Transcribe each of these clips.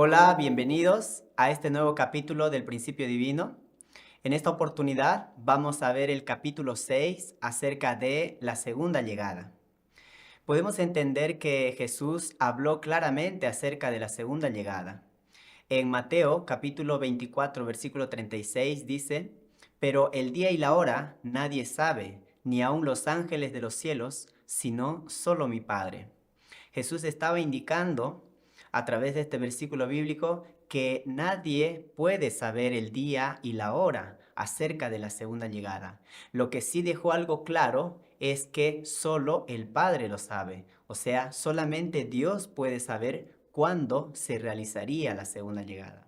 Hola, bienvenidos a este nuevo capítulo del Principio Divino. En esta oportunidad vamos a ver el capítulo 6 acerca de la segunda llegada. Podemos entender que Jesús habló claramente acerca de la segunda llegada. En Mateo capítulo 24 versículo 36 dice: Pero el día y la hora nadie sabe, ni aun los ángeles de los cielos, sino solo mi Padre. Jesús estaba indicando a través de este versículo bíblico que nadie puede saber el día y la hora acerca de la segunda llegada. Lo que sí dejó algo claro es que solo el Padre lo sabe, o sea, solamente Dios puede saber cuándo se realizaría la segunda llegada.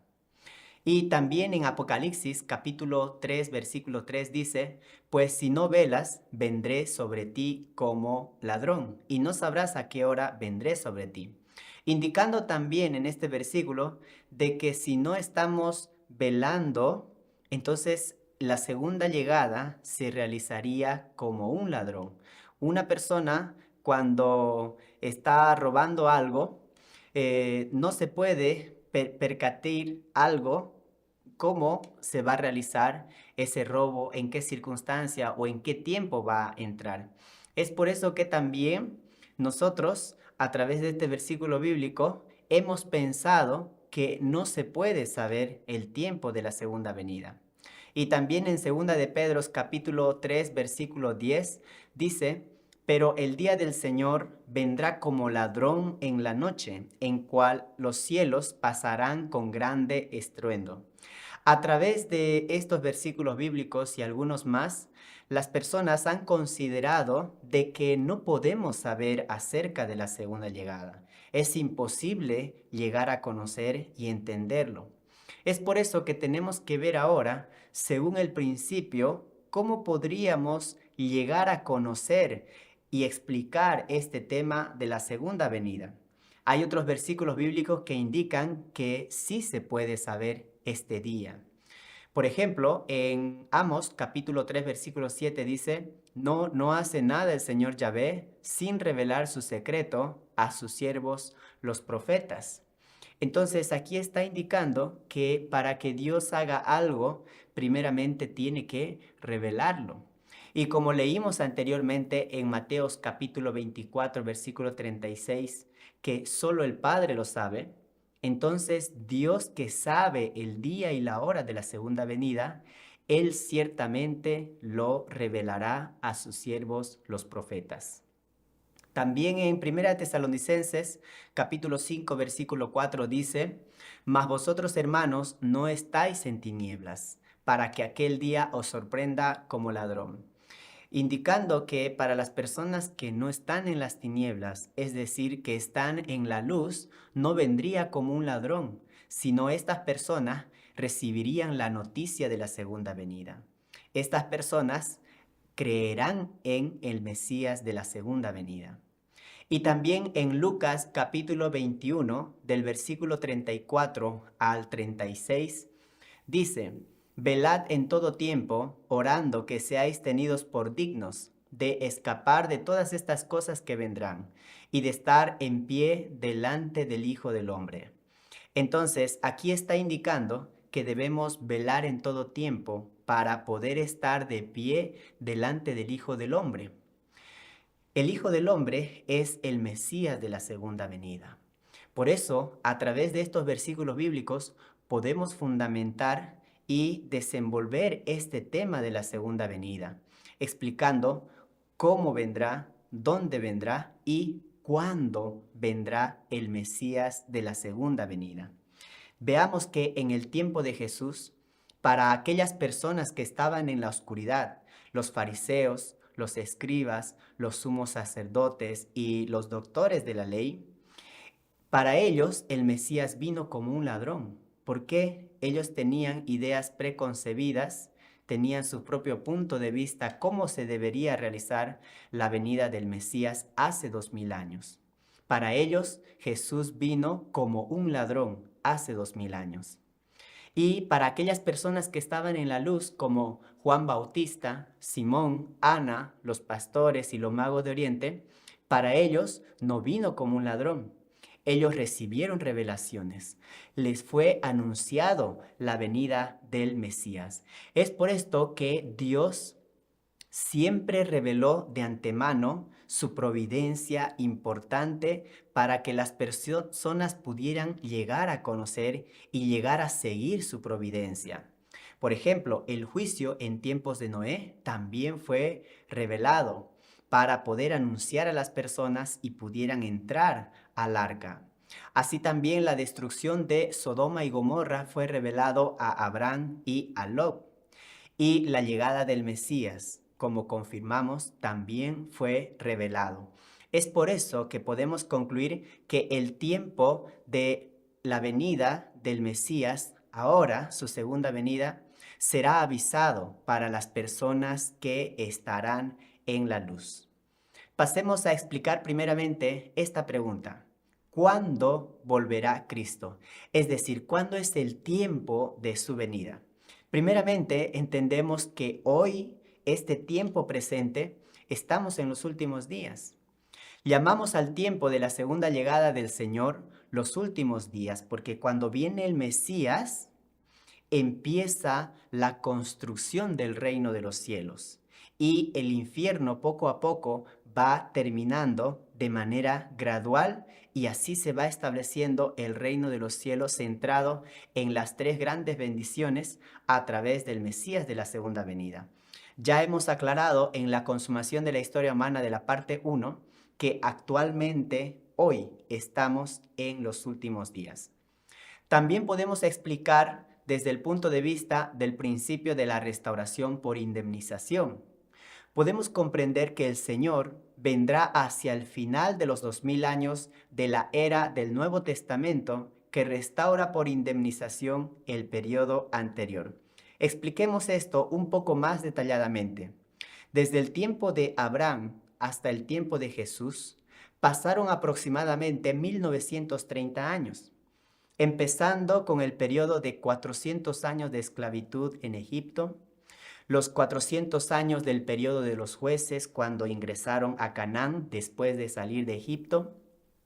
Y también en Apocalipsis capítulo 3 versículo 3 dice: Pues si no velas, vendré sobre ti como ladrón, y no sabrás a qué hora vendré sobre ti. Indicando también en este versículo de que si no estamos velando, entonces la segunda llegada se realizaría como un ladrón. Una persona cuando está robando algo, no se puede percatar algo, cómo se va a realizar ese robo, en qué circunstancia o en qué tiempo va a entrar. Es por eso que también nosotros, a través de este versículo bíblico, hemos pensado que no se puede saber el tiempo de la segunda venida. Y también en segunda de Pedro capítulo 3 versículo 10 dice: Pero el día del Señor vendrá como ladrón en la noche, en cual los cielos pasarán con grande estruendo. A través de estos versículos bíblicos y algunos más, las personas han considerado de que no podemos saber acerca de la segunda llegada. Es imposible llegar a conocer y entenderlo. Es por eso que tenemos que ver ahora, según el principio, cómo podríamos llegar a conocer y explicar este tema de la segunda venida. Hay otros versículos bíblicos que indican que sí se puede saber este día. Por ejemplo, en Amos capítulo 3 versículo 7 dice: No hace nada el Señor Yahvé sin revelar su secreto a sus siervos los profetas. Entonces aquí está indicando que para que Dios haga algo, primeramente tiene que revelarlo. Y como leímos anteriormente en Mateos capítulo 24, versículo 36, que solo el Padre lo sabe, entonces Dios, que sabe el día y la hora de la segunda venida, Él ciertamente lo revelará a sus siervos los profetas. También en Primera Tesalonicenses, capítulo 5, versículo 4 dice: Mas vosotros, hermanos, no estáis en tinieblas, para que aquel día os sorprenda como ladrón. Indicando que para las personas que no están en las tinieblas, es decir, que están en la luz, no vendría como un ladrón, sino estas personas recibirían la noticia de la segunda venida. Estas personas creerán en el Mesías de la segunda venida. Y también en Lucas capítulo 21, del versículo 34 al 36, dice: Velad en todo tiempo, orando que seáis tenidos por dignos de escapar de todas estas cosas que vendrán y de estar en pie delante del Hijo del Hombre. Entonces, aquí está indicando que debemos velar en todo tiempo para poder estar de pie delante del Hijo del Hombre. El Hijo del Hombre es el Mesías de la segunda venida. Por eso, a través de estos versículos bíblicos, podemos fundamentar y desenvolver este tema de la segunda venida, explicando cómo vendrá, dónde vendrá y cuándo vendrá el Mesías de la segunda venida. Veamos que en el tiempo de Jesús, para aquellas personas que estaban en la oscuridad, los fariseos, los escribas, los sumos sacerdotes y los doctores de la ley, para ellos el Mesías vino como un ladrón. ¿Por qué? Ellos tenían ideas preconcebidas, tenían su propio punto de vista cómo se debería realizar la venida del Mesías hace 2000 años. Para ellos Jesús vino como un ladrón hace 2000 años. Y para aquellas personas que estaban en la luz, como Juan Bautista, Simón, Ana, los pastores y los magos de Oriente, para ellos no vino como un ladrón. Ellos recibieron revelaciones. Les fue anunciado la venida del Mesías. Es por esto que Dios siempre reveló de antemano su providencia importante para que las personas pudieran llegar a conocer y llegar a seguir su providencia. Por ejemplo, el juicio en tiempos de Noé también fue revelado para poder anunciar a las personas y pudieran entrar al arca. Así también la destrucción de Sodoma y Gomorra fue revelado a Abraham y a Lot. Y la llegada del Mesías, como confirmamos, también fue revelado. Es por eso que podemos concluir que el tiempo de la venida del Mesías, ahora su segunda venida, será avisado para las personas que estarán en la luz. Pasemos a explicar primeramente esta pregunta. ¿Cuándo volverá Cristo? Es decir, ¿cuándo es el tiempo de su venida? Primeramente, entendemos que hoy, este tiempo presente, estamos en los últimos días. Llamamos al tiempo de la segunda llegada del Señor los últimos días, porque cuando viene el Mesías, empieza la construcción del reino de los cielos y el infierno poco a poco va terminando de manera gradual y así se va estableciendo el reino de los cielos centrado en las tres grandes bendiciones a través del Mesías de la segunda venida. Ya hemos aclarado en la consumación de la historia humana de la parte 1 que actualmente hoy estamos en los últimos días. También podemos explicar desde el punto de vista del principio de la restauración por indemnización. Podemos comprender que el Señor vendrá hacia el final de los 2000 años de la era del Nuevo Testamento que restaura por indemnización el periodo anterior. Expliquemos esto un poco más detalladamente. Desde el tiempo de Abraham hasta el tiempo de Jesús, pasaron aproximadamente 1930 años. Empezando con el periodo de 400 años de esclavitud en Egipto, los 400 años del periodo de los jueces cuando ingresaron a Canaán después de salir de Egipto,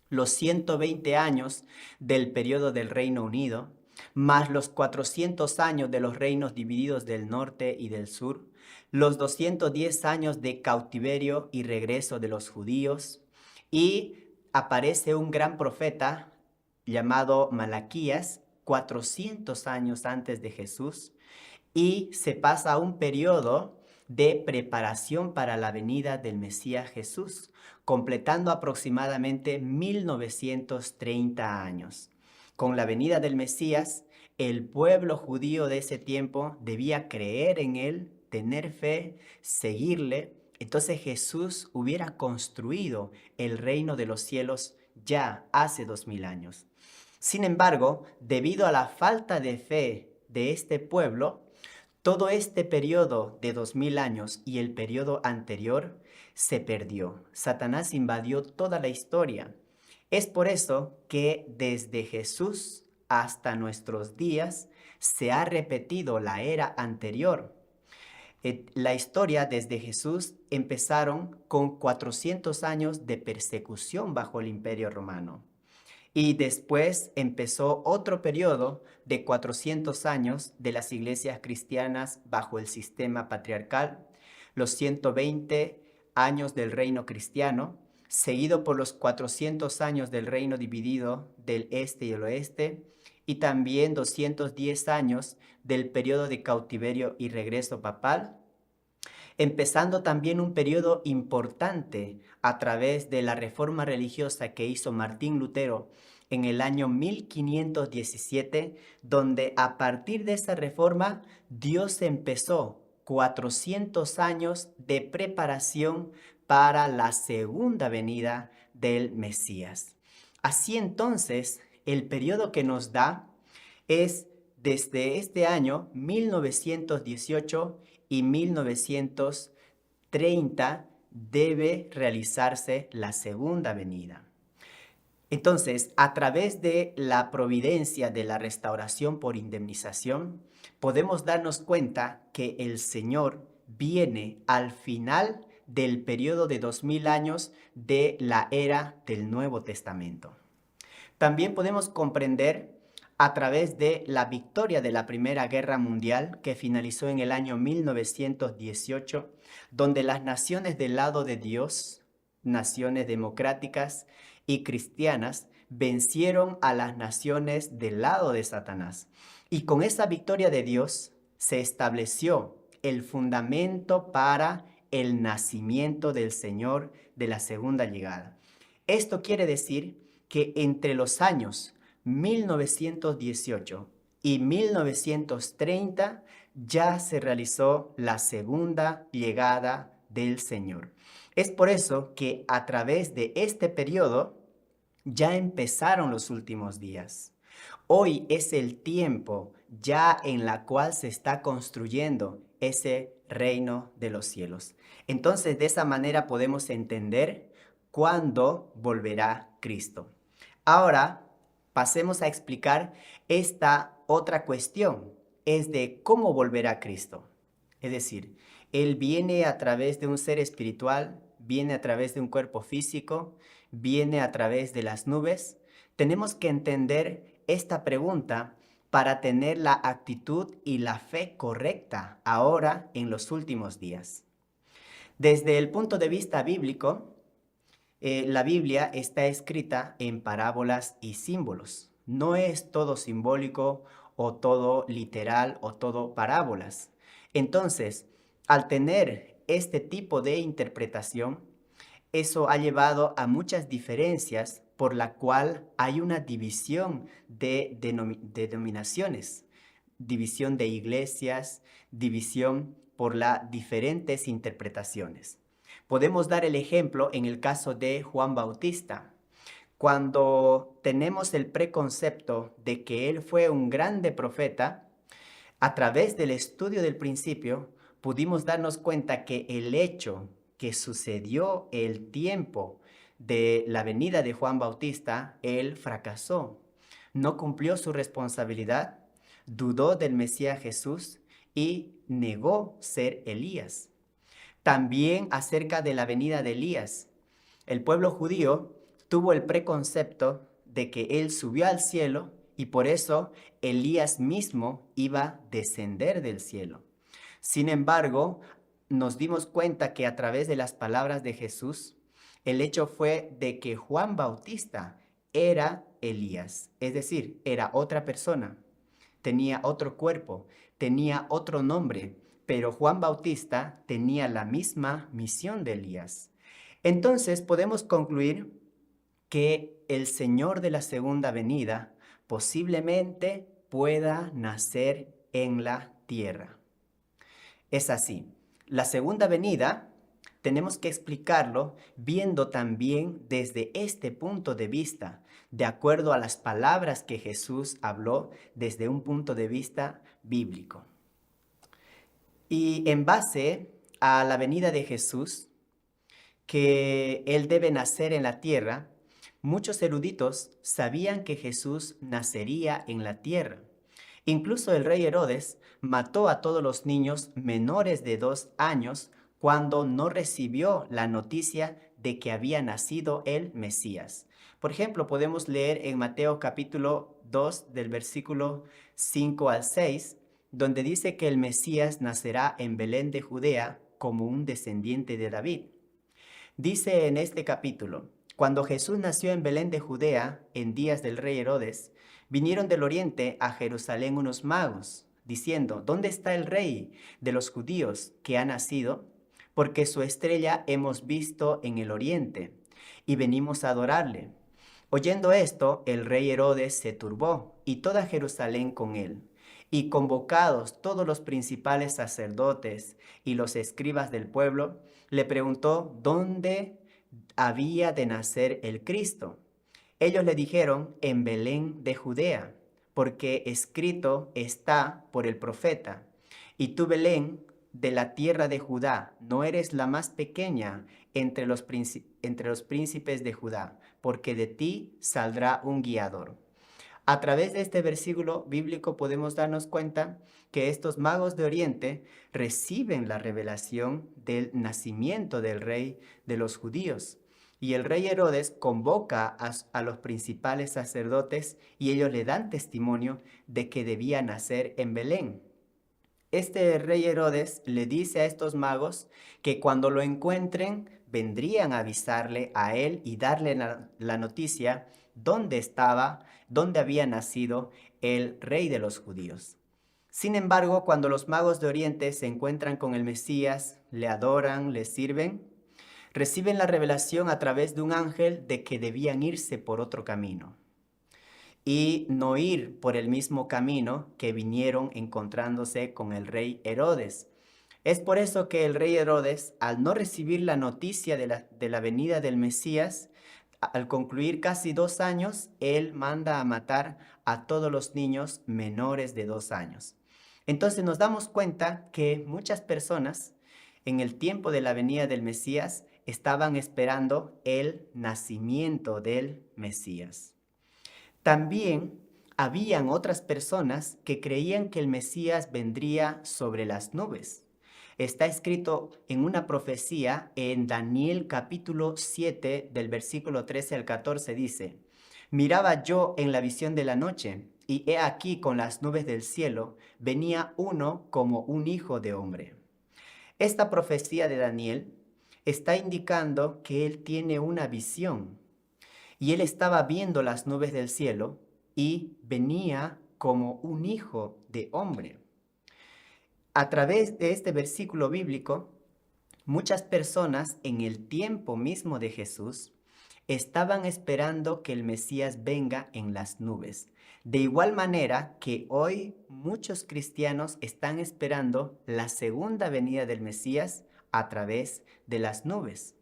los 120 años del periodo del Reino Unido, más los 400 años de los reinos divididos del norte y del sur, los 210 años de cautiverio y regreso de los judíos, y aparece un gran profeta llamado Malaquías, 400 años antes de Jesús, y se pasa a un periodo de preparación para la venida del Mesías Jesús, completando aproximadamente 1930 años. Con la venida del Mesías, el pueblo judío de ese tiempo debía creer en él, tener fe, seguirle. Entonces Jesús hubiera construido el reino de los cielos ya hace 2000 años. Sin embargo, debido a la falta de fe de este pueblo, todo este periodo de 2000 años y el periodo anterior se perdió. Satanás invadió toda la historia. Es por eso que desde Jesús hasta nuestros días se ha repetido la era anterior. La historia desde Jesús empezaron con 400 años de persecución bajo el Imperio Romano. Y después empezó otro periodo de 400 años de las iglesias cristianas bajo el sistema patriarcal, los 120 años del reino cristiano, seguido por los 400 años del reino dividido del este y el oeste, y también 210 años del periodo de cautiverio y regreso papal, empezando también un periodo importante a través de la reforma religiosa que hizo Martín Lutero en el año 1517, donde a partir de esa reforma Dios empezó 400 años de preparación para la segunda venida del Mesías. Así entonces, el periodo que nos da es desde este año 1918 y 1930 debe realizarse la segunda venida. Entonces, a través de la providencia de la restauración por indemnización, podemos darnos cuenta que el Señor viene al final del periodo de 2000 años de la era del Nuevo Testamento. También podemos comprender a través de la victoria de la Primera Guerra Mundial que finalizó en el año 1918, donde las naciones del lado de Dios, naciones democráticas y cristianas, vencieron a las naciones del lado de Satanás. Y con esa victoria de Dios se estableció el fundamento para el nacimiento del Señor de la segunda llegada. Esto quiere decir que entre los años 1918 y 1930 ya se realizó la segunda llegada del Señor. Es por eso que a través de este periodo ya empezaron los últimos días. Hoy es el tiempo ya en la cual se está construyendo ese reino de los cielos. Entonces, de esa manera podemos entender cuándo volverá Cristo. Ahora, pasemos a explicar esta otra cuestión, es de cómo volverá Cristo. Es decir, Él viene a través de un ser espiritual, viene a través de un cuerpo físico, viene a través de las nubes. Tenemos que entender esta pregunta para tener la actitud y la fe correcta ahora en los últimos días. Desde el punto de vista bíblico, la Biblia está escrita en parábolas y símbolos. No es todo simbólico o todo literal o todo parábolas. Entonces, al tener este tipo de interpretación, eso ha llevado a muchas diferencias por la cual hay una división de denominaciones, división de iglesias, división por las diferentes interpretaciones. Podemos dar el ejemplo en el caso de Juan Bautista. Cuando tenemos el preconcepto de que él fue un grande profeta, a través del estudio del principio pudimos darnos cuenta que el hecho que sucedió el tiempo de la venida de Juan Bautista, él fracasó, no cumplió su responsabilidad, dudó del Mesías Jesús y negó ser Elías. También acerca de la venida de Elías, el pueblo judío tuvo el preconcepto de que él subió al cielo y por eso Elías mismo iba a descender del cielo. Sin embargo, nos dimos cuenta que a través de las palabras de Jesús, el hecho fue de que Juan Bautista era Elías, es decir, era otra persona, tenía otro cuerpo, tenía otro nombre, pero Juan Bautista tenía la misma misión de Elías. Entonces podemos concluir que el Señor de la segunda venida posiblemente pueda nacer en la tierra. Es así. La segunda venida tenemos que explicarlo viendo también desde este punto de vista, de acuerdo a las palabras que Jesús habló desde un punto de vista bíblico. Y en base a la venida de Jesús, que Él debe nacer en la tierra, muchos eruditos sabían que Jesús nacería en la tierra. Incluso el rey Herodes mató a todos los niños menores de 2 años cuando no recibió la noticia de que había nacido el Mesías. Por ejemplo, podemos leer en Mateo capítulo 2 del versículo 5 al 6, donde dice que el Mesías nacerá en Belén de Judea como un descendiente de David. Dice en este capítulo: cuando Jesús nació en Belén de Judea, en días del rey Herodes, vinieron del oriente a Jerusalén unos magos, diciendo: ¿dónde está el rey de los judíos que ha nacido? Porque su estrella hemos visto en el oriente, y venimos a adorarle. Oyendo esto, el rey Herodes se turbó, y toda Jerusalén con él. Y convocados todos los principales sacerdotes y los escribas del pueblo, le preguntó dónde había de nacer el Cristo. Ellos le dijeron: en Belén de Judea, porque escrito está por el profeta: y tú, Belén, de la tierra de Judá, no eres la más pequeña entre los príncipes de Judá, porque de ti saldrá un guiador. A través de este versículo bíblico podemos darnos cuenta que estos magos de Oriente reciben la revelación del nacimiento del rey de los judíos. Y el rey Herodes convoca a los principales sacerdotes y ellos le dan testimonio de que debía nacer en Belén. Este rey Herodes le dice a estos magos que cuando lo encuentren vendrían a avisarle a él y darle la noticia dónde estaba, dónde había nacido el rey de los judíos. Sin embargo, cuando los magos de Oriente se encuentran con el Mesías, le adoran, le sirven, reciben la revelación a través de un ángel de que debían irse por otro camino y no ir por el mismo camino que vinieron encontrándose con el rey Herodes. Es por eso que el rey Herodes, al no recibir la noticia de la venida del Mesías, al concluir casi 2 años, él manda a matar a todos los niños menores de 2 años. Entonces nos damos cuenta que muchas personas en el tiempo de la venida del Mesías estaban esperando el nacimiento del Mesías. También habían otras personas que creían que el Mesías vendría sobre las nubes. Está escrito en una profecía en Daniel capítulo 7 del versículo 13 al 14 dice: Miraba yo en la visión de la noche, y he aquí con las nubes del cielo venía uno como un hijo de hombre. Esta profecía de Daniel está indicando que él tiene una visión y él estaba viendo las nubes del cielo y venía como un hijo de hombre. A través de este versículo bíblico, muchas personas en el tiempo mismo de Jesús estaban esperando que el Mesías venga en las nubes. De igual manera que hoy muchos cristianos están esperando la segunda venida del Mesías a través de las nubes.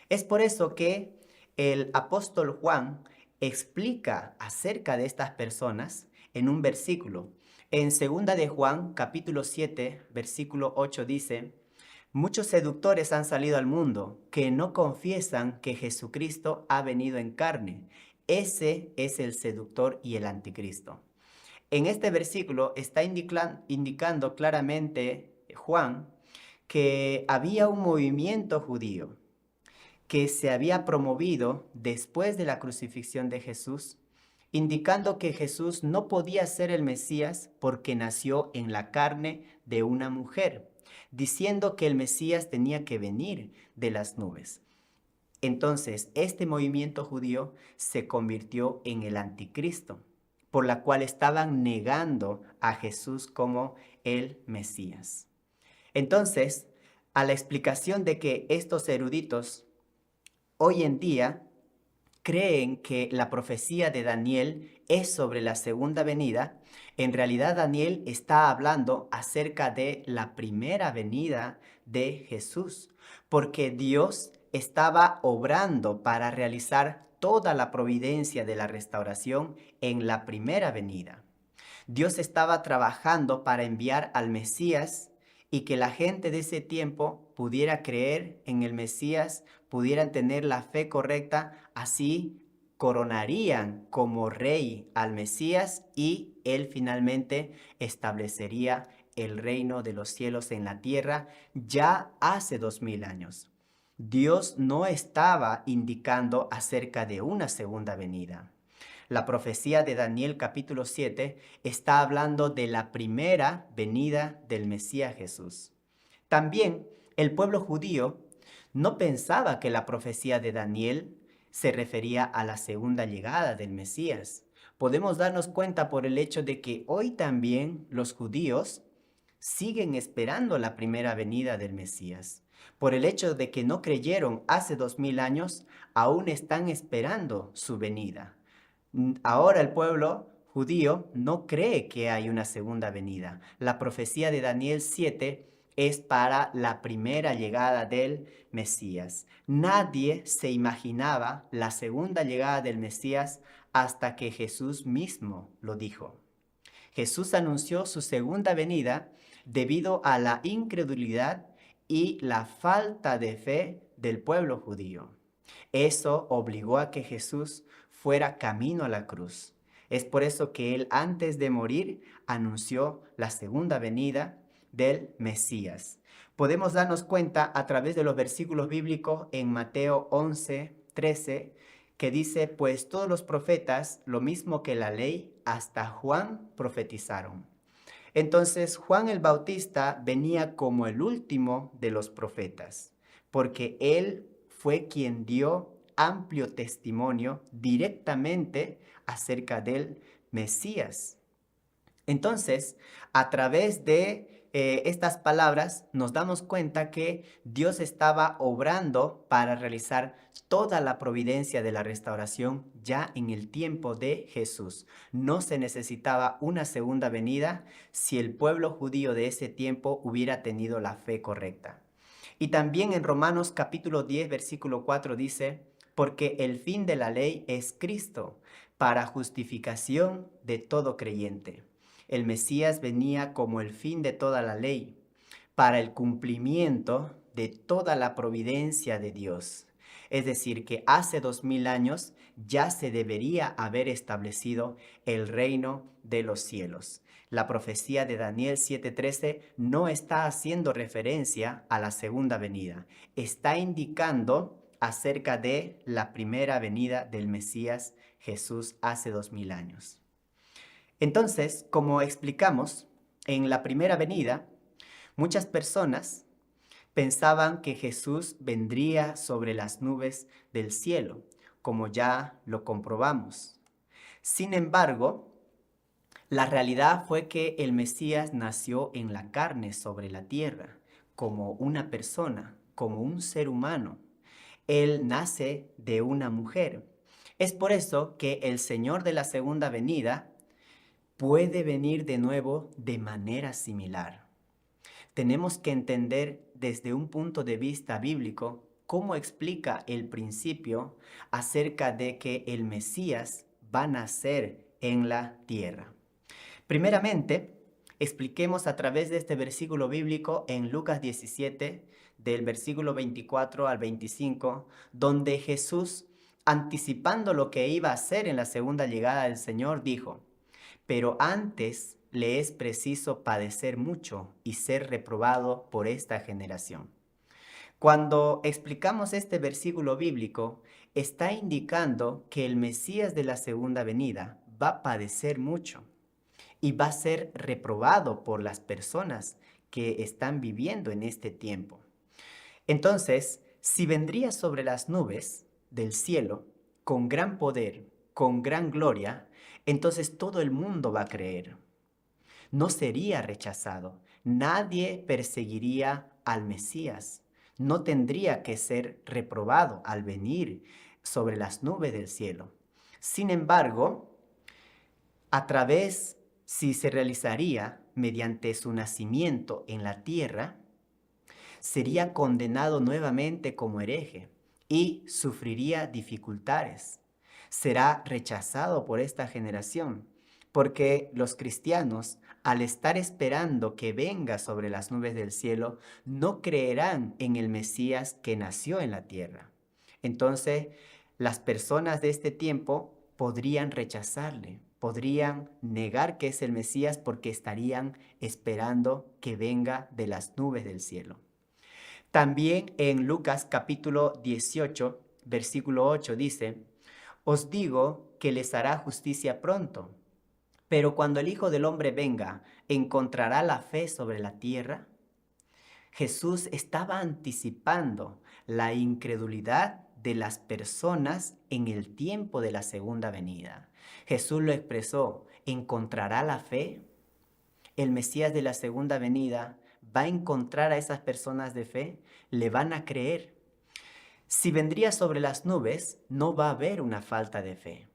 Es por eso que el apóstol Juan explica acerca de estas personas en un versículo. En 2 de Juan, capítulo 7, versículo 8 dice: Muchos seductores han salido al mundo que no confiesan que Jesucristo ha venido en carne. Ese es el seductor y el anticristo. En este versículo está indicando claramente Juan que había un movimiento judío que se había promovido después de la crucifixión de Jesús, indicando que Jesús no podía ser el Mesías porque nació en la carne de una mujer, diciendo que el Mesías tenía que venir de las nubes. Entonces, este movimiento judío se convirtió en el anticristo, por la cual estaban negando a Jesús como el Mesías. Entonces, a la explicación de que estos eruditos hoy en día creen que la profecía de Daniel es sobre la segunda venida, en realidad Daniel está hablando acerca de la primera venida de Jesús, porque Dios estaba obrando para realizar toda la providencia de la restauración en la primera venida. Dios estaba trabajando para enviar al Mesías y que la gente de ese tiempo pudiera creer en el Mesías, pudieran tener la fe correcta, así coronarían como rey al Mesías y él finalmente establecería el reino de los cielos en la tierra ya hace 2000 años. Dios no estaba indicando acerca de una segunda venida. La profecía de Daniel capítulo 7 está hablando de la primera venida del Mesías Jesús. También el pueblo judío no pensaba que la profecía de Daniel se refería a la segunda llegada del Mesías. Podemos darnos cuenta por el hecho de que hoy también los judíos siguen esperando la primera venida del Mesías. Por el hecho de que no creyeron hace 2000 años, aún están esperando su venida. Ahora el pueblo judío no cree que hay una segunda venida. La profecía de Daniel 7 es para la primera llegada del Mesías. Nadie se imaginaba la segunda llegada del Mesías hasta que Jesús mismo lo dijo. Jesús anunció su segunda venida debido a la incredulidad y la falta de fe del pueblo judío. Eso obligó a que Jesús fuera camino a la cruz. Es por eso que él antes de morir anunció la segunda venida del Mesías. Podemos darnos cuenta a través de los versículos bíblicos en Mateo 11, 13, que dice, pues todos los profetas, lo mismo que la ley, hasta Juan profetizaron. Entonces Juan el Bautista venía como el último de los profetas, porque él fue quien dio amplio testimonio directamente acerca del Mesías. Entonces, a través de estas palabras nos damos cuenta que Dios estaba obrando para realizar toda la providencia de la restauración ya en el tiempo de Jesús. No se necesitaba una segunda venida si el pueblo judío de ese tiempo hubiera tenido la fe correcta. Y también en Romanos capítulo 10, versículo 4 dice, porque el fin de la ley es Cristo, para justificación de todo creyente. El Mesías venía como el fin de toda la ley, para el cumplimiento de toda la providencia de Dios. Es decir, que hace 2000 años ya se debería haber establecido el reino de los cielos. La profecía de Daniel 7:13 no está haciendo referencia a la segunda venida, está indicando acerca de la primera venida del Mesías Jesús hace 2000 años. Entonces, como explicamos, en la primera venida, muchas personas pensaban que Jesús vendría sobre las nubes del cielo, como ya lo comprobamos. Sin embargo, la realidad fue que el Mesías nació en la carne sobre la tierra, como una persona, como un ser humano. Él nace de una mujer. Es por eso que el Señor de la segunda venida puede venir de nuevo de manera similar. Tenemos que entender desde un punto de vista bíblico cómo explica el principio acerca de que el Mesías va a nacer en la tierra. Primeramente, expliquemos a través de este versículo bíblico en Lucas 17, del versículo 24 al 25, donde Jesús, anticipando lo que iba a hacer en la segunda llegada del Señor, dijo, pero antes le es preciso padecer mucho y ser reprobado por esta generación. Cuando explicamos este versículo bíblico, está indicando que el Mesías de la segunda venida va a padecer mucho y va a ser reprobado por las personas que están viviendo en este tiempo. Entonces, si vendría sobre las nubes del cielo con gran poder, con gran gloria, entonces todo el mundo va a creer. No sería rechazado. Nadie perseguiría al Mesías. No tendría que ser reprobado al venir sobre las nubes del cielo. Sin embargo, a través, si se realizaría mediante su nacimiento en la tierra, sería condenado nuevamente como hereje y sufriría dificultades. Será rechazado por esta generación, porque los cristianos, al estar esperando que venga sobre las nubes del cielo, no creerán en el Mesías que nació en la tierra. Entonces, las personas de este tiempo podrían rechazarle, podrían negar que es el Mesías porque estarían esperando que venga de las nubes del cielo. También en Lucas capítulo 18, versículo 8 dice, os digo que les hará justicia pronto, pero cuando el Hijo del Hombre venga, ¿encontrará la fe sobre la tierra? Jesús estaba anticipando la incredulidad de las personas en el tiempo de la segunda venida. Jesús lo expresó, ¿encontrará la fe? El Mesías de la segunda venida va a encontrar a esas personas de fe, le van a creer. Si vendría sobre las nubes, no va a haber una falta de fe.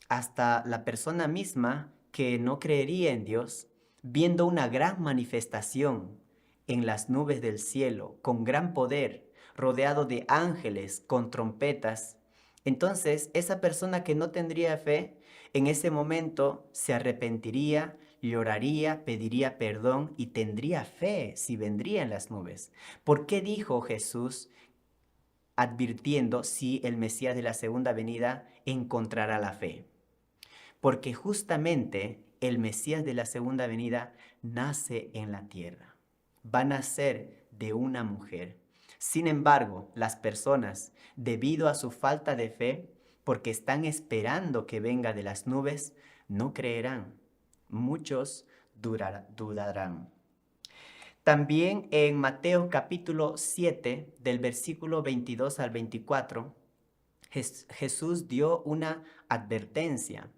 Hasta la persona misma que no creería en Dios, viendo una gran manifestación en las nubes del cielo, con gran poder, rodeado de ángeles, con trompetas, entonces esa persona que no tendría fe, en ese momento se arrepentiría, lloraría, pediría perdón y tendría fe si vendría en las nubes. ¿Por qué dijo Jesús advirtiendo si el Mesías de la segunda venida encontrará la fe? Porque justamente el Mesías de la segunda venida nace en la tierra. Va a nacer de una mujer. Sin embargo, las personas, debido a su falta de fe, porque están esperando que venga de las nubes, no creerán. Muchos dudarán. También en Mateo capítulo 7, del versículo 22 al 24, Jesús dio una advertencia.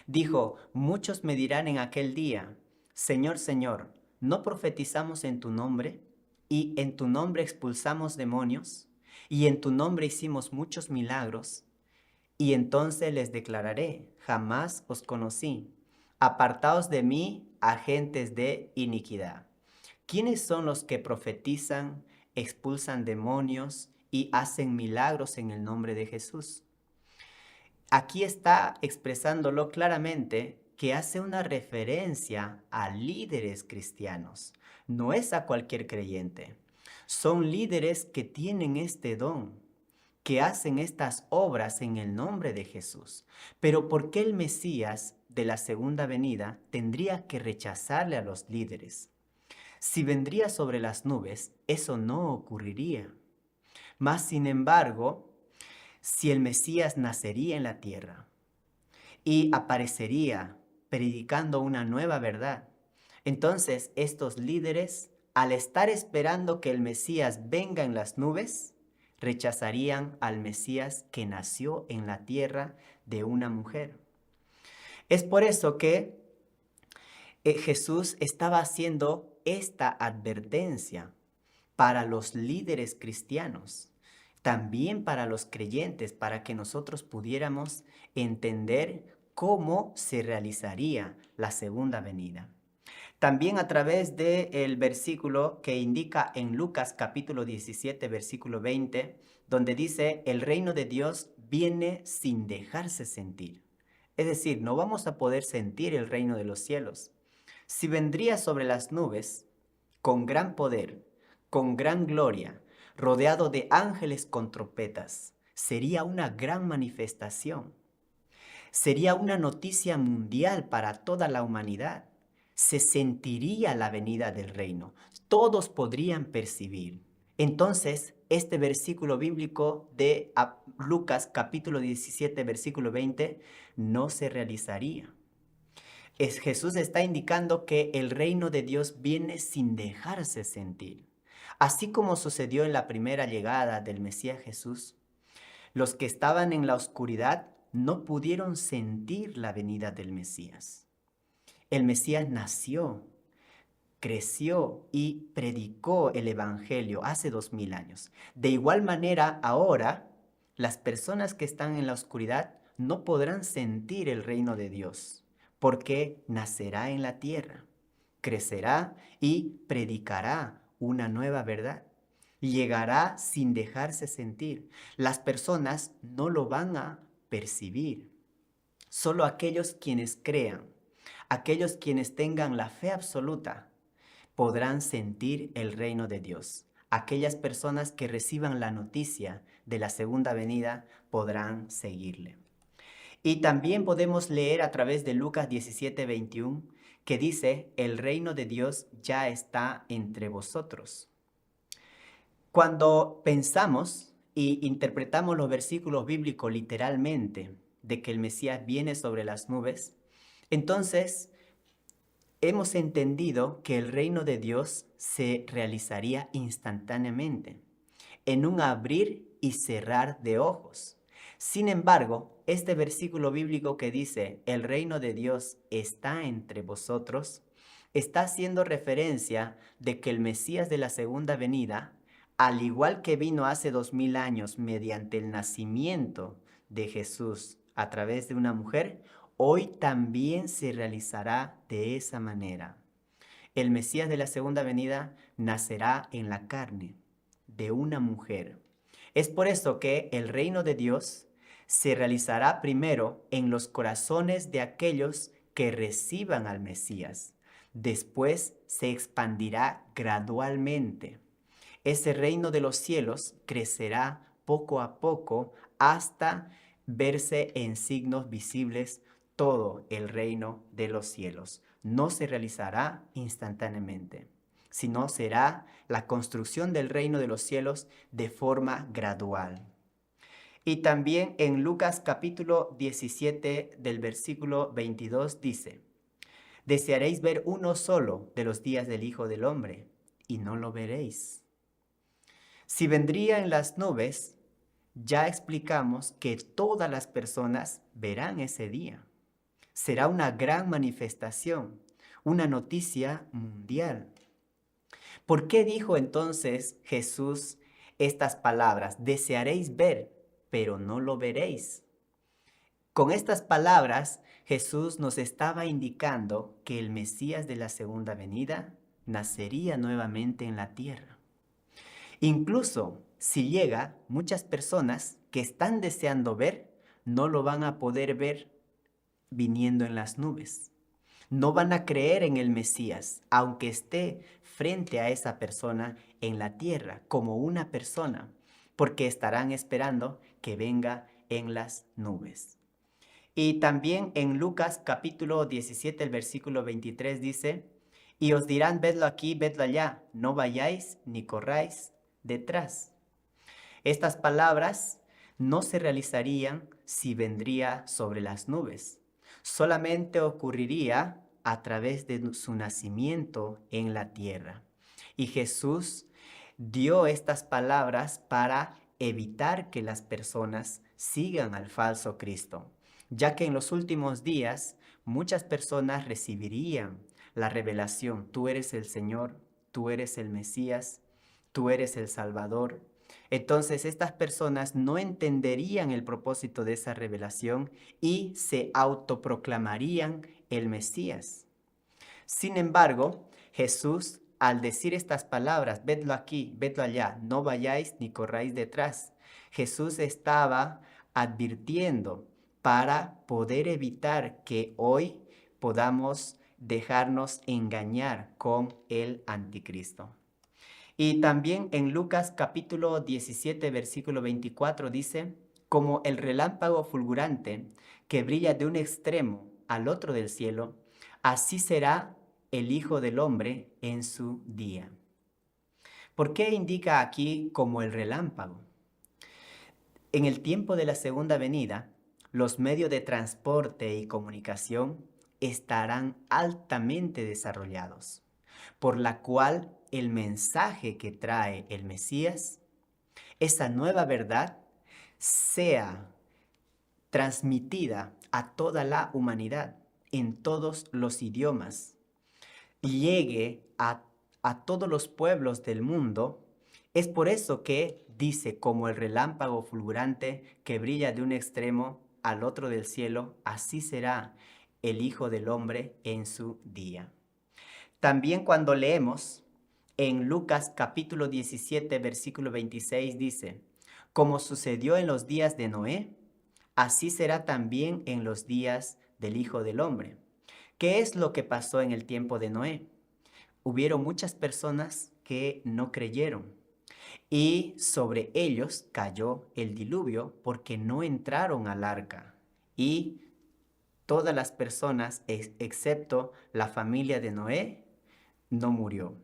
Dijo, muchos me dirán en aquel día, Señor, Señor, ¿no profetizamos en tu nombre? ¿Y en tu nombre expulsamos demonios? ¿Y en tu nombre hicimos muchos milagros? Y entonces les declararé, jamás os conocí. Apartaos de mí, agentes de iniquidad. ¿Quiénes son los que profetizan, expulsan demonios y hacen milagros en el nombre de Jesús? Aquí está expresándolo claramente que hace una referencia a líderes cristianos. No es a cualquier creyente. Son líderes que tienen este don, que hacen estas obras en el nombre de Jesús. Pero ¿por qué el Mesías de la segunda venida tendría que rechazarle a los líderes? Si vendría sobre las nubes, eso no ocurriría. Mas, sin embargo, si el Mesías nacería en la tierra y aparecería predicando una nueva verdad, entonces estos líderes, al estar esperando que el Mesías venga en las nubes, rechazarían al Mesías que nació en la tierra de una mujer. Es por eso que Jesús estaba haciendo esta advertencia para los líderes cristianos, también para los creyentes, para que nosotros pudiéramos entender cómo se realizaría la segunda venida. También a través del versículo que indica en Lucas capítulo 17, versículo 20, donde dice, el reino de Dios viene sin dejarse sentir. Es decir, no vamos a poder sentir el reino de los cielos. Si vendría sobre las nubes, con gran poder, con gran gloria, rodeado de ángeles con trompetas, sería una gran manifestación. Sería una noticia mundial para toda la humanidad. Se sentiría la venida del reino. Todos podrían percibir. Entonces, este versículo bíblico de Lucas capítulo 17, versículo 20, no se realizaría. Jesús está indicando que el reino de Dios viene sin dejarse sentir. Así como sucedió en la primera llegada del Mesías Jesús, los que estaban en la oscuridad no pudieron sentir la venida del Mesías. El Mesías nació, creció y predicó el Evangelio hace 2000 años. De igual manera, ahora, las personas que están en la oscuridad no podrán sentir el reino de Dios, porque nacerá en la tierra, crecerá y predicará una nueva verdad. Llegará sin dejarse sentir. Las personas no lo van a percibir. Solo aquellos quienes crean, aquellos quienes tengan la fe absoluta, podrán sentir el reino de Dios. Aquellas personas que reciban la noticia de la segunda venida podrán seguirle. Y también podemos leer a través de Lucas 17, 21, que dice, el reino de Dios ya está entre vosotros. Cuando pensamos y interpretamos los versículos bíblicos literalmente de que el Mesías viene sobre las nubes, entonces hemos entendido que el reino de Dios se realizaría instantáneamente, en un abrir y cerrar de ojos. Sin embargo, este versículo bíblico que dice, el reino de Dios está entre vosotros, está haciendo referencia de que el Mesías de la segunda venida, al igual que vino hace 2000 años mediante el nacimiento de Jesús a través de una mujer, hoy también se realizará de esa manera. El Mesías de la segunda venida nacerá en la carne de una mujer. Es por eso que el reino de Dios se realizará primero en los corazones de aquellos que reciban al Mesías. Después se expandirá gradualmente. Ese reino de los cielos crecerá poco a poco hasta verse en signos visibles todo el reino de los cielos. No se realizará instantáneamente. sino será la construcción del reino de los cielos de forma gradual. Y también en Lucas capítulo 17 del versículo 22 dice: desearéis ver uno solo de los días del Hijo del Hombre, y no lo veréis. Si vendría en las nubes, ya explicamos que todas las personas verán ese día. Será una gran manifestación, una noticia mundial. ¿Por qué dijo entonces Jesús estas palabras? Desearéis ver, pero no lo veréis. Con estas palabras, Jesús nos estaba indicando que el Mesías de la segunda venida nacería nuevamente en la tierra. Incluso si llega, muchas personas que están deseando ver, no lo van a poder ver viniendo en las nubes. No van a creer en el Mesías, aunque esté frente a esa persona en la tierra como una persona, porque estarán esperando que venga en las nubes. Y también en Lucas capítulo 17, el versículo 23 dice: y os dirán, vedlo aquí, vedlo allá, no vayáis ni corráis detrás. Estas palabras no se realizarían si vendría sobre las nubes. Solamente ocurriría a través de su nacimiento en la tierra. Y Jesús dio estas palabras para evitar que las personas sigan al falso Cristo, ya que en los últimos días muchas personas recibirían la revelación: tú eres el Señor, tú eres el Mesías, tú eres el Salvador. Entonces estas personas no entenderían el propósito de esa revelación y se autoproclamarían el Mesías. Sin embargo, Jesús, al decir estas palabras, vedlo aquí, vedlo allá, no vayáis ni corráis detrás, Jesús estaba advirtiendo para poder evitar que hoy podamos dejarnos engañar con el anticristo. Y también en Lucas capítulo 17, versículo 24 dice: como el relámpago fulgurante que brilla de un extremo al otro del cielo, así será el Hijo del Hombre en su día. ¿Por qué indica aquí como el relámpago? En el tiempo de la segunda venida, los medios de transporte y comunicación estarán altamente desarrollados, por la cual el mensaje que trae el Mesías, esa nueva verdad, sea transmitida a toda la humanidad en todos los idiomas, llegue a todos los pueblos del mundo. Es por eso que dice: como el relámpago fulgurante que brilla de un extremo al otro del cielo, así será el Hijo del Hombre en su día. También cuando leemos en Lucas capítulo 17, versículo 26 dice: como sucedió en los días de Noé, así será también en los días del Hijo del Hombre. ¿Qué es lo que pasó en el tiempo de Noé? Hubieron muchas personas que no creyeron y sobre ellos cayó el diluvio porque no entraron al arca. Y todas las personas, excepto la familia de Noé, no murió.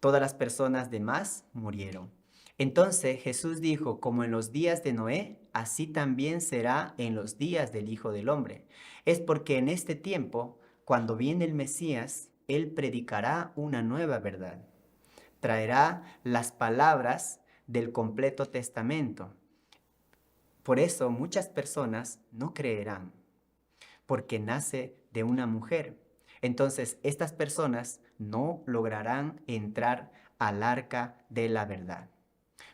Todas las personas demás murieron. Entonces Jesús dijo: como en los días de Noé, así también será en los días del Hijo del Hombre. Es porque en este tiempo, cuando viene el Mesías, Él predicará una nueva verdad. Traerá las palabras del completo testamento. Por eso muchas personas no creerán, porque nace de una mujer. Entonces estas personas no lograrán entrar al arca de la verdad.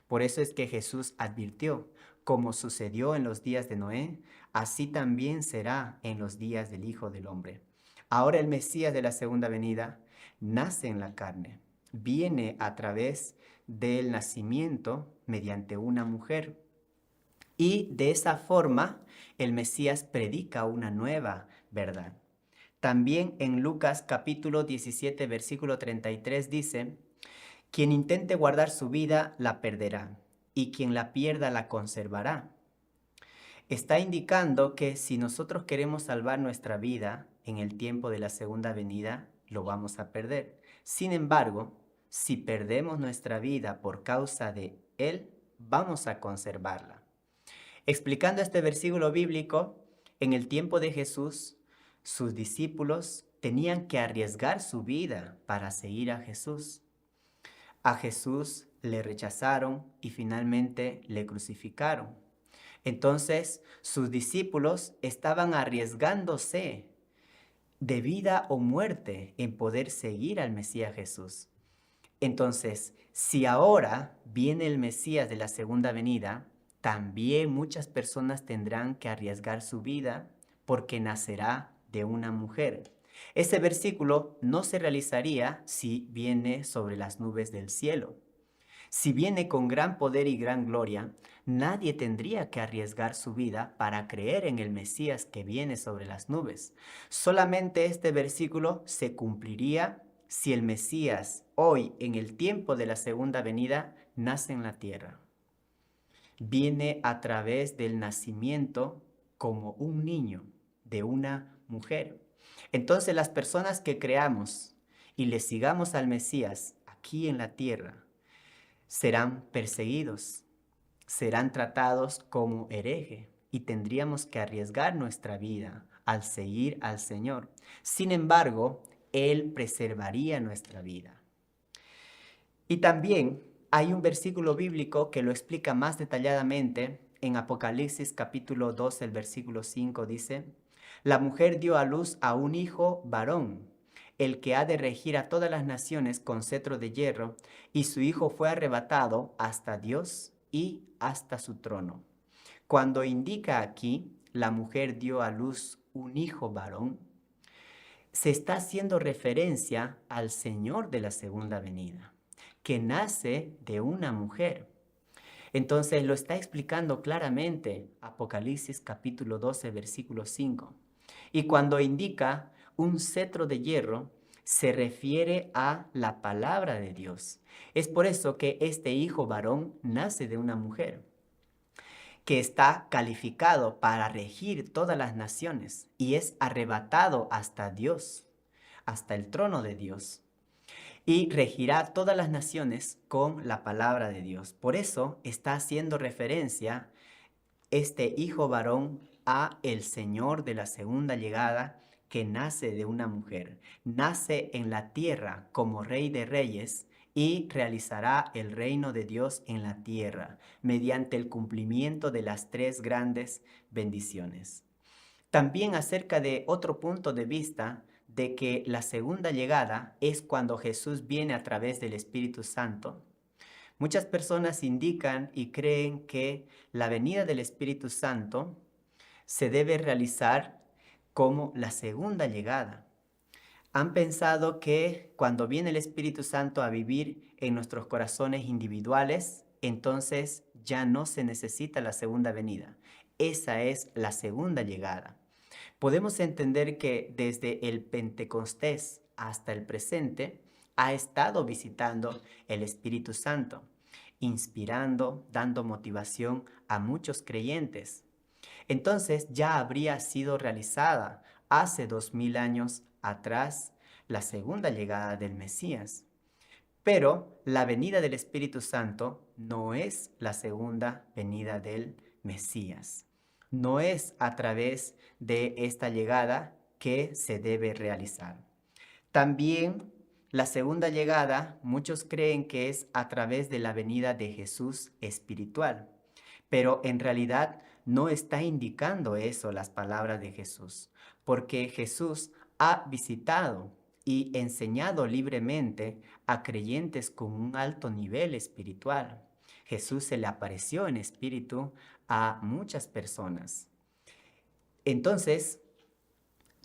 Por eso es que Jesús advirtió: como sucedió en los días de Noé, así también será en los días del Hijo del Hombre. Ahora el Mesías de la segunda venida nace en la carne, viene a través del nacimiento mediante una mujer. Y de esa forma el Mesías predica una nueva verdad. También en Lucas capítulo 17, versículo 33 dice: quien intente guardar su vida la perderá, y quien la pierda la conservará. Está indicando que si nosotros queremos salvar nuestra vida en el tiempo de la segunda venida, lo vamos a perder. Sin embargo, si perdemos nuestra vida por causa de Él, vamos a conservarla. Explicando este versículo bíblico, en el tiempo de Jesús, sus discípulos tenían que arriesgar su vida para seguir a Jesús. A Jesús le rechazaron y finalmente le crucificaron. Entonces, sus discípulos estaban arriesgándose de vida o muerte en poder seguir al Mesías Jesús. Entonces, si ahora viene el Mesías de la segunda venida, también muchas personas tendrán que arriesgar su vida porque nacerá de una mujer. Ese versículo no se realizaría si viene sobre las nubes del cielo. Si viene con gran poder y gran gloria, nadie tendría que arriesgar su vida para creer en el Mesías que viene sobre las nubes. Solamente este versículo se cumpliría si el Mesías hoy, en el tiempo de la segunda venida, nace en la tierra. Viene a través del nacimiento como un niño de una mujer. Entonces las personas que creamos y le sigamos al Mesías aquí en la tierra, serán perseguidos, serán tratados como hereje y tendríamos que arriesgar nuestra vida al seguir al Señor. Sin embargo, Él preservaría nuestra vida. Y también hay un versículo bíblico que lo explica más detalladamente. En Apocalipsis capítulo 2, el versículo 5 dice: la mujer dio a luz a un hijo varón, el que ha de regir a todas las naciones con cetro de hierro, y su hijo fue arrebatado hasta Dios y hasta su trono. Cuando indica aquí, la mujer dio a luz un hijo varón, se está haciendo referencia al Señor de la segunda venida, que nace de una mujer. Entonces lo está explicando claramente Apocalipsis capítulo 12, versículo 5. Y cuando indica un cetro de hierro, se refiere a la palabra de Dios. Es por eso que este hijo varón nace de una mujer, que está calificado para regir todas las naciones y es arrebatado hasta Dios, hasta el trono de Dios, y regirá todas las naciones con la palabra de Dios. Por eso está haciendo referencia este hijo varón a el Señor de la segunda llegada, que nace de una mujer, nace en la tierra como Rey de Reyes y realizará el reino de Dios en la tierra mediante el cumplimiento de las tres grandes bendiciones. También acerca de otro punto de vista de que la segunda llegada es cuando Jesús viene a través del Espíritu Santo. Muchas personas indican y creen que la venida del Espíritu Santo se debe realizar como la segunda llegada. Han pensado que cuando viene el Espíritu Santo a vivir en nuestros corazones individuales, entonces ya no se necesita la segunda venida. Esa es la segunda llegada. Podemos entender que desde el Pentecostés hasta el presente ha estado visitando el Espíritu Santo, inspirando, dando motivación a muchos creyentes. Entonces ya habría sido realizada hace 2000 años atrás la segunda llegada del Mesías. Pero la venida del Espíritu Santo no es la segunda venida del Mesías. No es a través de esta llegada que se debe realizar. También la segunda llegada, muchos creen que es a través de la venida de Jesús espiritual, pero en realidad no está indicando eso las palabras de Jesús, porque Jesús ha visitado y enseñado libremente a creyentes con un alto nivel espiritual. Jesús se le apareció en espíritu a muchas personas. Entonces,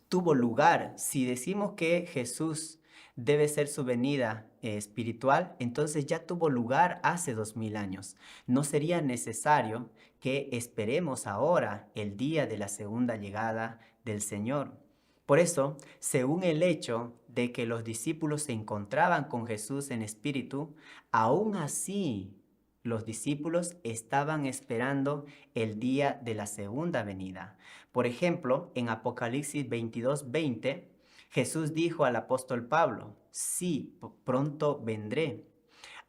tuvo lugar. Si decimos que Jesús debe ser su venida espiritual, entonces ya tuvo lugar hace 2000 años. No sería necesario que esperemos ahora el día de la segunda llegada del Señor. Por eso, según el hecho de que los discípulos se encontraban con Jesús en espíritu, aún así los discípulos estaban esperando el día de la segunda venida. Por ejemplo, en Apocalipsis 22:20, Jesús dijo al apóstol Pablo, sí, pronto vendré.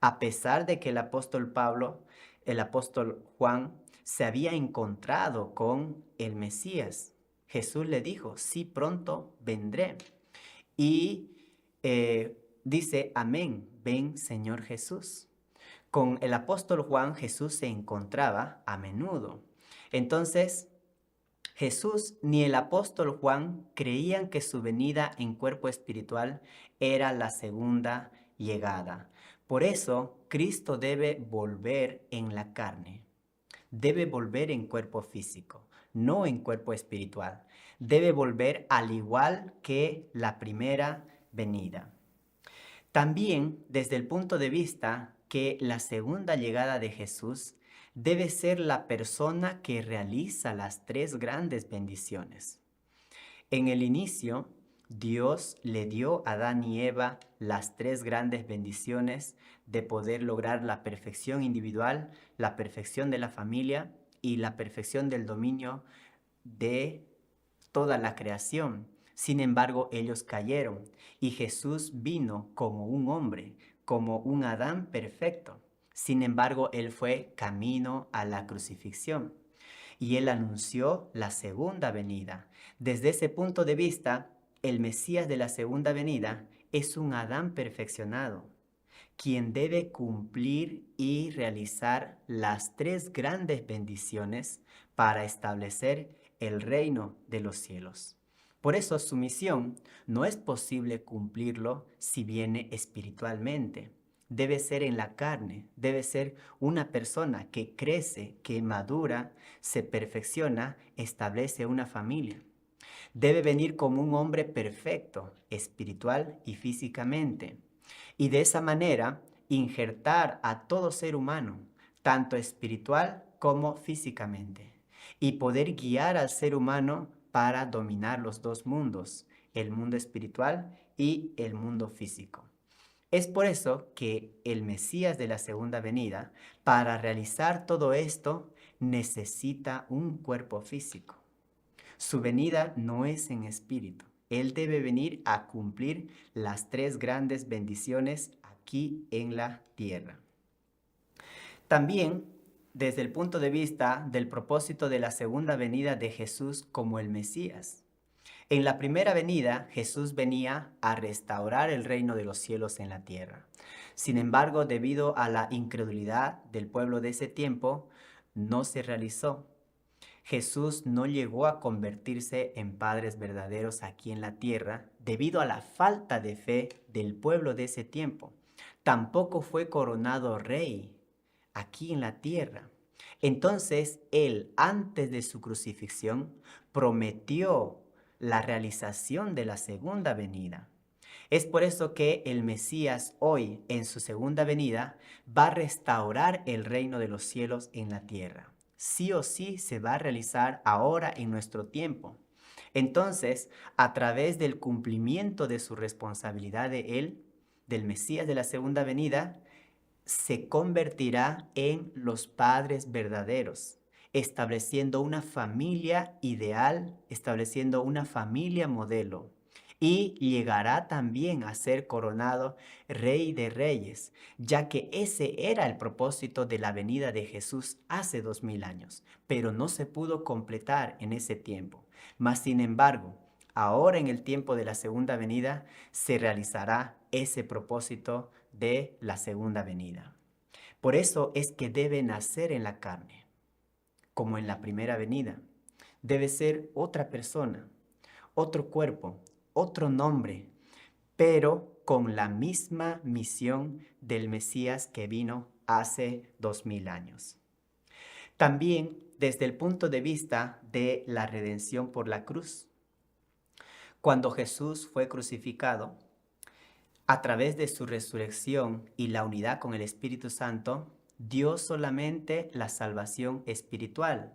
A pesar de que el apóstol Pablo, el apóstol Juan, se había encontrado con el Mesías, Jesús le dijo, sí, pronto vendré. Y dice, amén, ven Señor Jesús. Con el apóstol Juan, Jesús se encontraba a menudo. Entonces, Jesús ni el apóstol Juan creían que su venida en cuerpo espiritual era la segunda llegada. Por eso, Cristo debe volver en la carne. Debe volver en cuerpo físico, no en cuerpo espiritual. Debe volver al igual que la primera venida. También desde el punto de vista que la segunda llegada de Jesús debe ser la persona que realiza las tres grandes bendiciones. En el inicio, Dios le dio a Adán y Eva las tres grandes bendiciones de poder lograr la perfección individual, la perfección de la familia y la perfección del dominio de toda la creación. Sin embargo, ellos cayeron y Jesús vino como un hombre, como un Adán perfecto. Sin embargo, él fue camino a la crucifixión y él anunció la segunda venida. Desde ese punto de vista, el Mesías de la segunda venida es un Adán perfeccionado, quien debe cumplir y realizar las tres grandes bendiciones para establecer el reino de los cielos. Por eso su misión no es posible cumplirlo si viene espiritualmente. Debe ser en la carne, debe ser una persona que crece, que madura, se perfecciona, establece una familia. Debe venir como un hombre perfecto, espiritual y físicamente. Y de esa manera injertar a todo ser humano, tanto espiritual como físicamente, y poder guiar al ser humano para dominar los dos mundos, el mundo espiritual y el mundo físico. Es por eso que el Mesías de la segunda venida, para realizar todo esto, necesita un cuerpo físico. Su venida no es en espíritu. Él debe venir a cumplir las tres grandes bendiciones aquí en la tierra. También, desde el punto de vista del propósito de la segunda venida de Jesús como el Mesías. En la primera venida, Jesús venía a restaurar el reino de los cielos en la tierra. Sin embargo, debido a la incredulidad del pueblo de ese tiempo, no se realizó. Jesús no llegó a convertirse en padres verdaderos aquí en la tierra debido a la falta de fe del pueblo de ese tiempo. Tampoco fue coronado rey aquí en la tierra. Entonces, él, antes de su crucifixión, prometió la realización de la segunda venida. Es por eso que el Mesías hoy, en su segunda venida, va a restaurar el reino de los cielos en la tierra. Sí o sí se va a realizar ahora en nuestro tiempo. Entonces, a través del cumplimiento de su responsabilidad de él, del Mesías de la segunda venida, se convertirá en los padres verdaderos, estableciendo una familia ideal, estableciendo una familia modelo. Y llegará también a ser coronado Rey de Reyes, ya que ese era el propósito de la venida de Jesús hace 2000 años, pero no se pudo completar en ese tiempo. Mas, sin embargo, ahora en el tiempo de la segunda venida se realizará ese propósito de la segunda venida. Por eso es que debe nacer en la carne, como en la primera venida. Debe ser otra persona, otro cuerpo, otro nombre, pero con la misma misión del Mesías que vino hace 2000 años. También desde el punto de vista de la redención por la cruz. Cuando Jesús fue crucificado, a través de su resurrección y la unidad con el Espíritu Santo, dio solamente la salvación espiritual,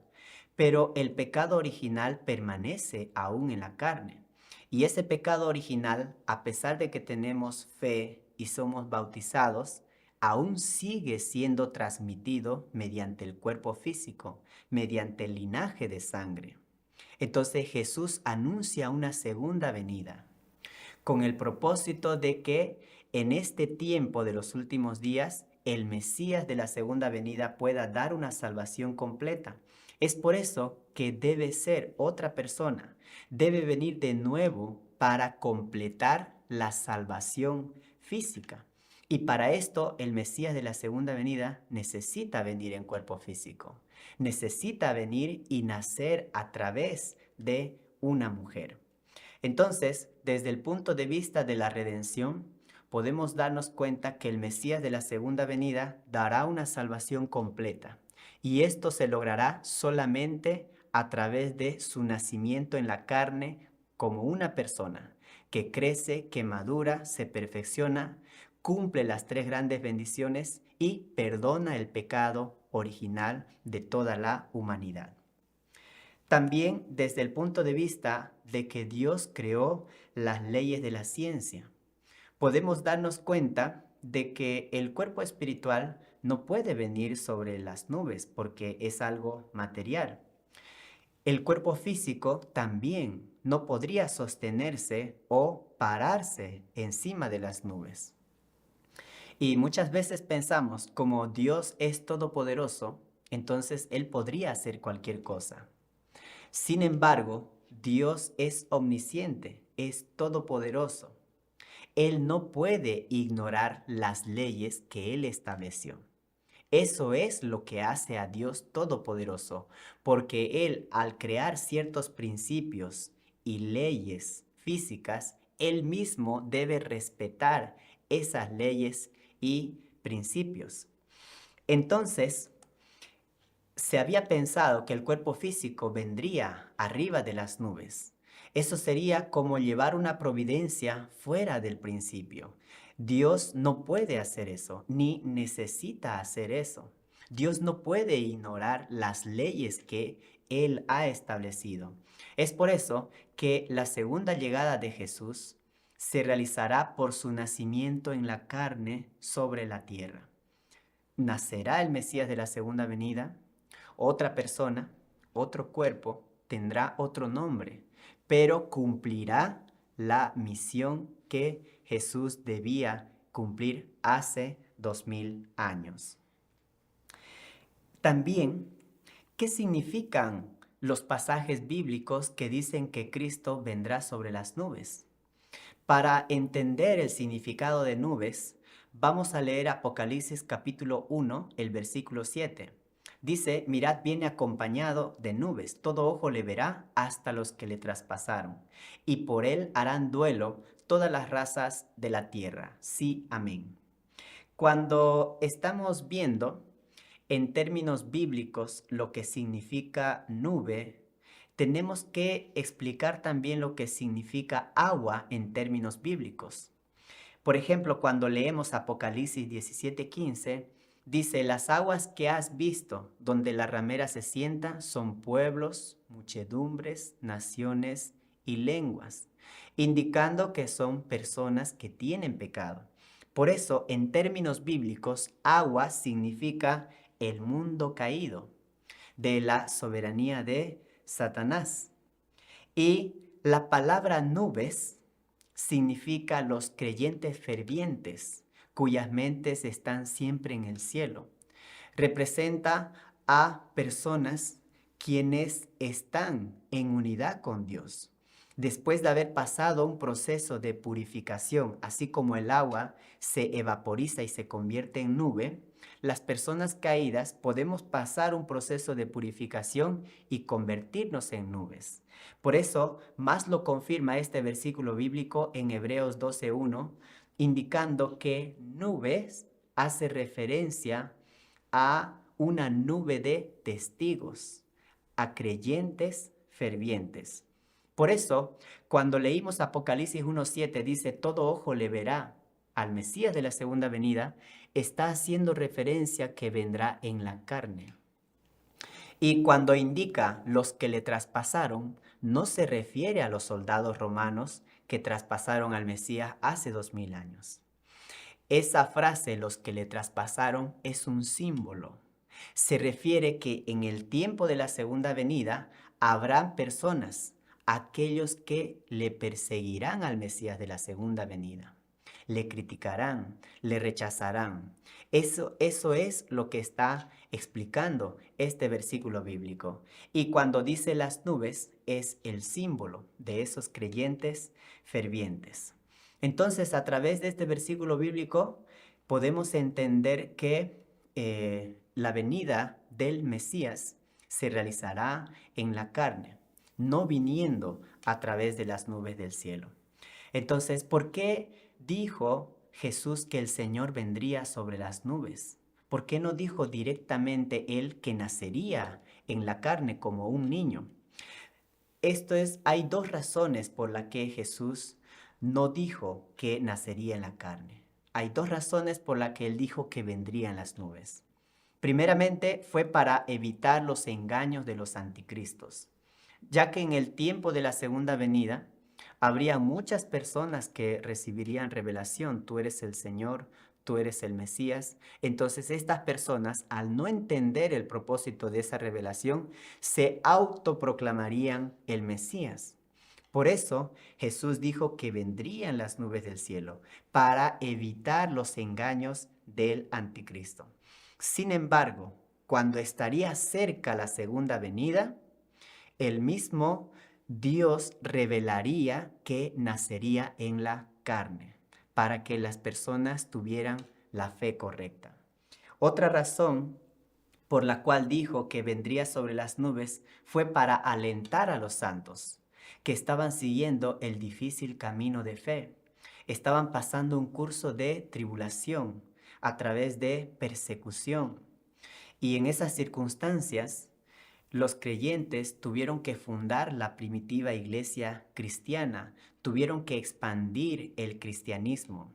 pero el pecado original permanece aún en la carne. Y ese pecado original, a pesar de que tenemos fe y somos bautizados, aún sigue siendo transmitido mediante el cuerpo físico, mediante el linaje de sangre. Entonces Jesús anuncia una segunda venida. con el propósito de que en este tiempo de los últimos días, el Mesías de la segunda venida pueda dar una salvación completa. Es por eso que debe ser otra persona, debe venir de nuevo para completar la salvación física. Y para esto el Mesías de la segunda venida necesita venir en cuerpo físico, necesita venir y nacer a través de una mujer. Entonces, desde el punto de vista de la redención, podemos darnos cuenta que el Mesías de la segunda venida dará una salvación completa. Y esto se logrará solamente a través de su nacimiento en la carne como una persona que crece, que madura, se perfecciona, cumple las tres grandes bendiciones y perdona el pecado original de toda la humanidad. También desde el punto de vista de que Dios creó las leyes de la ciencia, podemos darnos cuenta de que el cuerpo espiritual no puede venir sobre las nubes porque es algo material. El cuerpo físico también no podría sostenerse o pararse encima de las nubes. Y muchas veces pensamos, como Dios es todopoderoso, entonces Él podría hacer cualquier cosa. Sin embargo, Dios es omnisciente, es todopoderoso. Él no puede ignorar las leyes que Él estableció. Eso es lo que hace a Dios todopoderoso, porque Él, al crear ciertos principios y leyes físicas, Él mismo debe respetar esas leyes y principios. Entonces, se había pensado que el cuerpo físico vendría arriba de las nubes. Eso sería como llevar una providencia fuera del principio. Dios no puede hacer eso, ni necesita hacer eso. Dios no puede ignorar las leyes que Él ha establecido. Es por eso que la segunda llegada de Jesús se realizará por su nacimiento en la carne sobre la tierra. Nacerá el Mesías de la segunda venida, otra persona, otro cuerpo, tendrá otro nombre, pero cumplirá la misión que Jesús debía cumplir hace 2000 años. También, ¿qué significan los pasajes bíblicos que dicen que Cristo vendrá sobre las nubes? Para entender el significado de nubes, vamos a leer Apocalipsis capítulo 1, el versículo 7. Dice, mirad, viene acompañado de nubes, todo ojo le verá hasta los que le traspasaron, y por él harán duelo todas las razas de la tierra. Sí, amén. Cuando estamos viendo en términos bíblicos lo que significa nube, tenemos que explicar también lo que significa agua en términos bíblicos. Por ejemplo, cuando leemos Apocalipsis 17:15, dice, las aguas que has visto, donde la ramera se sienta, son pueblos, muchedumbres, naciones y lenguas, indicando que son personas que tienen pecado. Por eso, en términos bíblicos, agua significa el mundo caído, de la soberanía de Satanás. Y la palabra nubes significa los creyentes fervientes, cuyas mentes están siempre en el cielo. Representa a personas quienes están en unidad con Dios. Después de haber pasado un proceso de purificación, así como el agua se evaporiza y se convierte en nube, las personas caídas podemos pasar un proceso de purificación y convertirnos en nubes. Por eso, más lo confirma este versículo bíblico en Hebreos 12:1, indicando que nubes hace referencia a una nube de testigos, a creyentes fervientes. Por eso, cuando leímos Apocalipsis 1:7, dice, todo ojo le verá al Mesías de la segunda venida, está haciendo referencia que vendrá en la carne. Y cuando indica los que le traspasaron, no se refiere a los soldados romanos que traspasaron al Mesías hace 2000 años. Esa frase, los que le traspasaron, es un símbolo. Se refiere que en el tiempo de la segunda venida habrán personas, aquellos que le perseguirán al Mesías de la segunda venida. Le criticarán, le rechazarán. Eso es lo que está explicando este versículo bíblico. Y cuando dice las nubes, es el símbolo de esos creyentes fervientes. Entonces, a través de este versículo bíblico, podemos entender que la venida del Mesías se realizará en la carne, no viniendo a través de las nubes del cielo. Entonces, ¿por qué dijo Jesús que el Señor vendría sobre las nubes? ¿Por qué no dijo directamente Él que nacería en la carne como un niño? Hay dos razones por las que Jesús no dijo que nacería en la carne. Hay dos razones por las que Él dijo que vendría en las nubes. Primeramente, fue para evitar los engaños de los anticristos, ya que en el tiempo de la segunda venida habría muchas personas que recibirían revelación: tú eres el Señor, tú eres el Mesías. Entonces estas personas, al no entender el propósito de esa revelación, se autoproclamarían el Mesías. Por eso Jesús dijo que vendría en las nubes del cielo, para evitar los engaños del anticristo. Sin embargo, cuando estaría cerca la segunda venida, el mismo Dios revelaría que nacería en la carne, para que las personas tuvieran la fe correcta. Otra razón por la cual dijo que vendría sobre las nubes fue para alentar a los santos, que estaban siguiendo el difícil camino de fe. Estaban pasando un curso de tribulación a través de persecución. Y en esas circunstancias, los creyentes tuvieron que fundar la primitiva iglesia cristiana, tuvieron que expandir el cristianismo.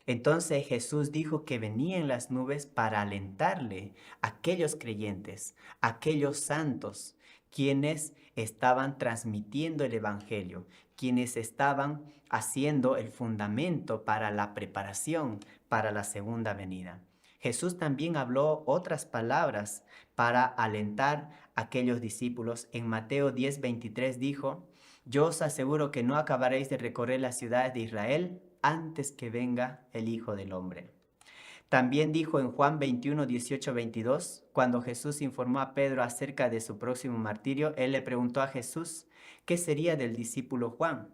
Entonces Jesús dijo que venía en las nubes para alentarle a aquellos creyentes, a aquellos santos, quienes estaban transmitiendo el evangelio, quienes estaban haciendo el fundamento para la preparación para la segunda venida. Jesús también habló otras palabras para alentar a aquellos discípulos. En Mateo 10:23 dijo: yo os aseguro que no acabaréis de recorrer las ciudades de Israel antes que venga el Hijo del Hombre. También dijo en Juan 21:18-22, cuando Jesús informó a Pedro acerca de su próximo martirio, él le preguntó a Jesús qué sería del discípulo Juan.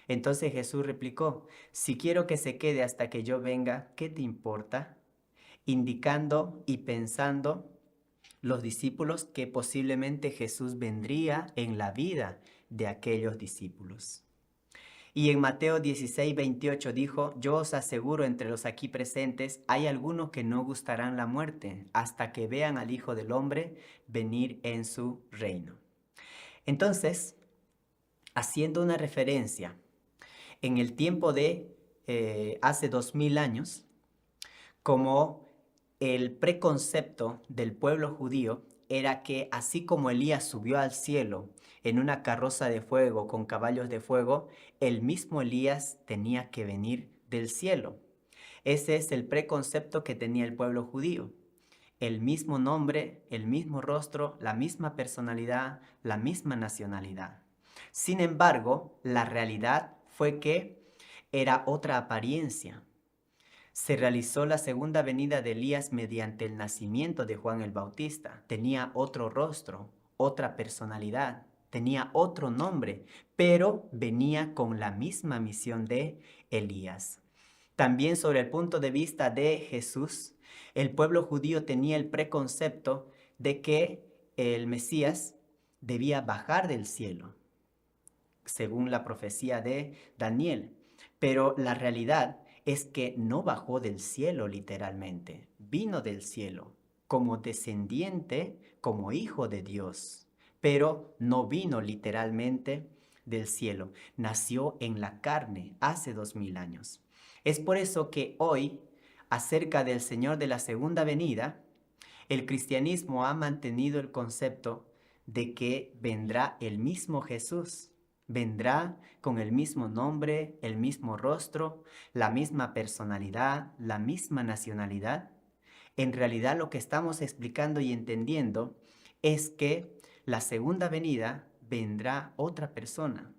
Entonces Jesús replicó: si quiero que se quede hasta que yo venga, ¿qué te importa? Indicando y pensando los discípulos que posiblemente Jesús vendría en la vida de aquellos discípulos. Y en Mateo 16:28 dijo: yo os aseguro, entre los aquí presentes hay algunos que no gustarán la muerte hasta que vean al Hijo del Hombre venir en su reino. Entonces, haciendo una referencia, en el tiempo de hace 2000 años, como el preconcepto del pueblo judío era que así como Elías subió al cielo en una carroza de fuego con caballos de fuego, el mismo Elías tenía que venir del cielo. Ese es el preconcepto que tenía el pueblo judío. El mismo nombre, el mismo rostro, la misma personalidad, la misma nacionalidad. Sin embargo, la realidad fue que era otra apariencia. Se realizó la segunda venida de Elías mediante el nacimiento de Juan el Bautista. Tenía otro rostro, otra personalidad, tenía otro nombre, pero venía con la misma misión de Elías. También sobre el punto de vista de Jesús, el pueblo judío tenía el preconcepto de que el Mesías debía bajar del cielo, según la profecía de Daniel. Pero la realidad es que no bajó del cielo literalmente, vino del cielo como descendiente, como hijo de Dios, pero no vino literalmente del cielo, nació en la carne hace 2000 años. Es por eso que hoy, acerca del Señor de la segunda venida, el cristianismo ha mantenido el concepto de que vendrá el mismo Jesús. Vendrá con el mismo nombre, el mismo rostro, la misma personalidad, la misma nacionalidad. En realidad lo que estamos explicando y entendiendo es que la segunda venida vendrá otra persona,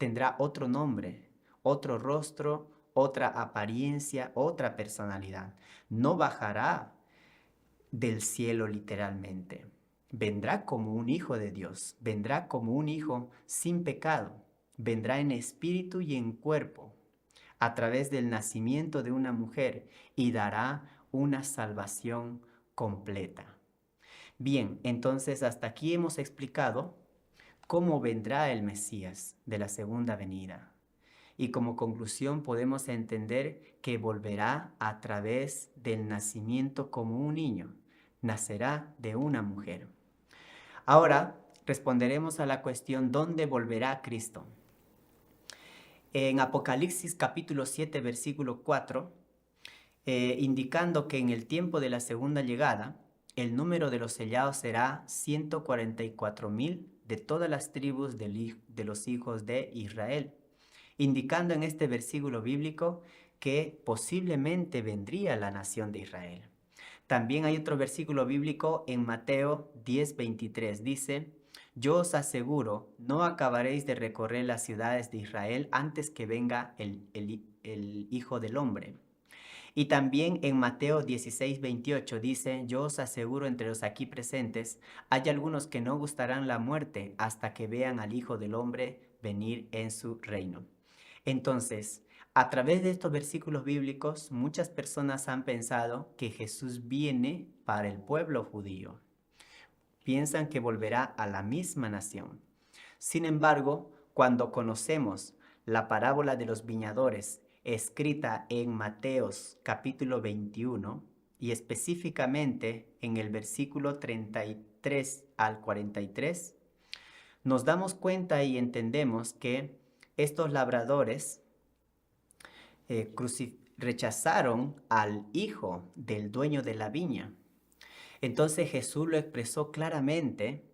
tendrá otro nombre, otro rostro, otra apariencia, otra personalidad. No bajará del cielo literalmente. Vendrá como un hijo de Dios, vendrá como un hijo sin pecado, vendrá en espíritu y en cuerpo, a través del nacimiento de una mujer y dará una salvación completa. Bien, entonces hasta aquí hemos explicado cómo vendrá el Mesías de la segunda venida. Y como conclusión podemos entender que volverá a través del nacimiento como un niño, nacerá de una mujer. Ahora responderemos a la cuestión ¿dónde volverá Cristo? En Apocalipsis capítulo 7 versículo 4, indicando que en el tiempo de la segunda llegada, el número de los sellados será 144,000 de todas las tribus de los hijos de Israel, indicando en este versículo bíblico que posiblemente vendría la nación de Israel. También hay otro versículo bíblico en Mateo 10:23, dice: yo os aseguro, no acabaréis de recorrer las ciudades de Israel antes que venga el Hijo del Hombre. Y también en Mateo 16:28 dice: yo os aseguro entre los aquí presentes, hay algunos que no gustarán la muerte hasta que vean al Hijo del Hombre venir en su reino. Entonces, a través de estos versículos bíblicos, muchas personas han pensado que Jesús viene para el pueblo judío. Piensan que volverá a la misma nación. Sin embargo, cuando conocemos la parábola de los viñadores escrita en Mateos capítulo 21 y específicamente en el versículo 33 al 43, nos damos cuenta y entendemos que estos labradores rechazaron al hijo del dueño de la viña. Entonces Jesús lo expresó claramente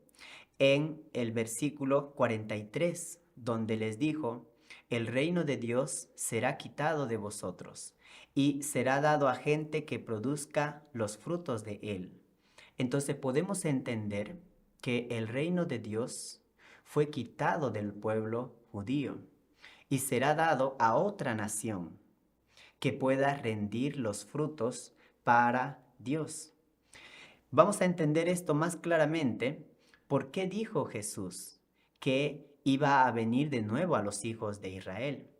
en el versículo 43, donde les dijo: el reino de Dios será quitado de vosotros y será dado a gente que produzca los frutos de él. Entonces podemos entender que el reino de Dios fue quitado del pueblo judío y será dado a otra nación que pueda rendir los frutos para Dios. Vamos a entender esto más claramente. ¿Por qué dijo Jesús que iba a venir de nuevo a los hijos de Israel?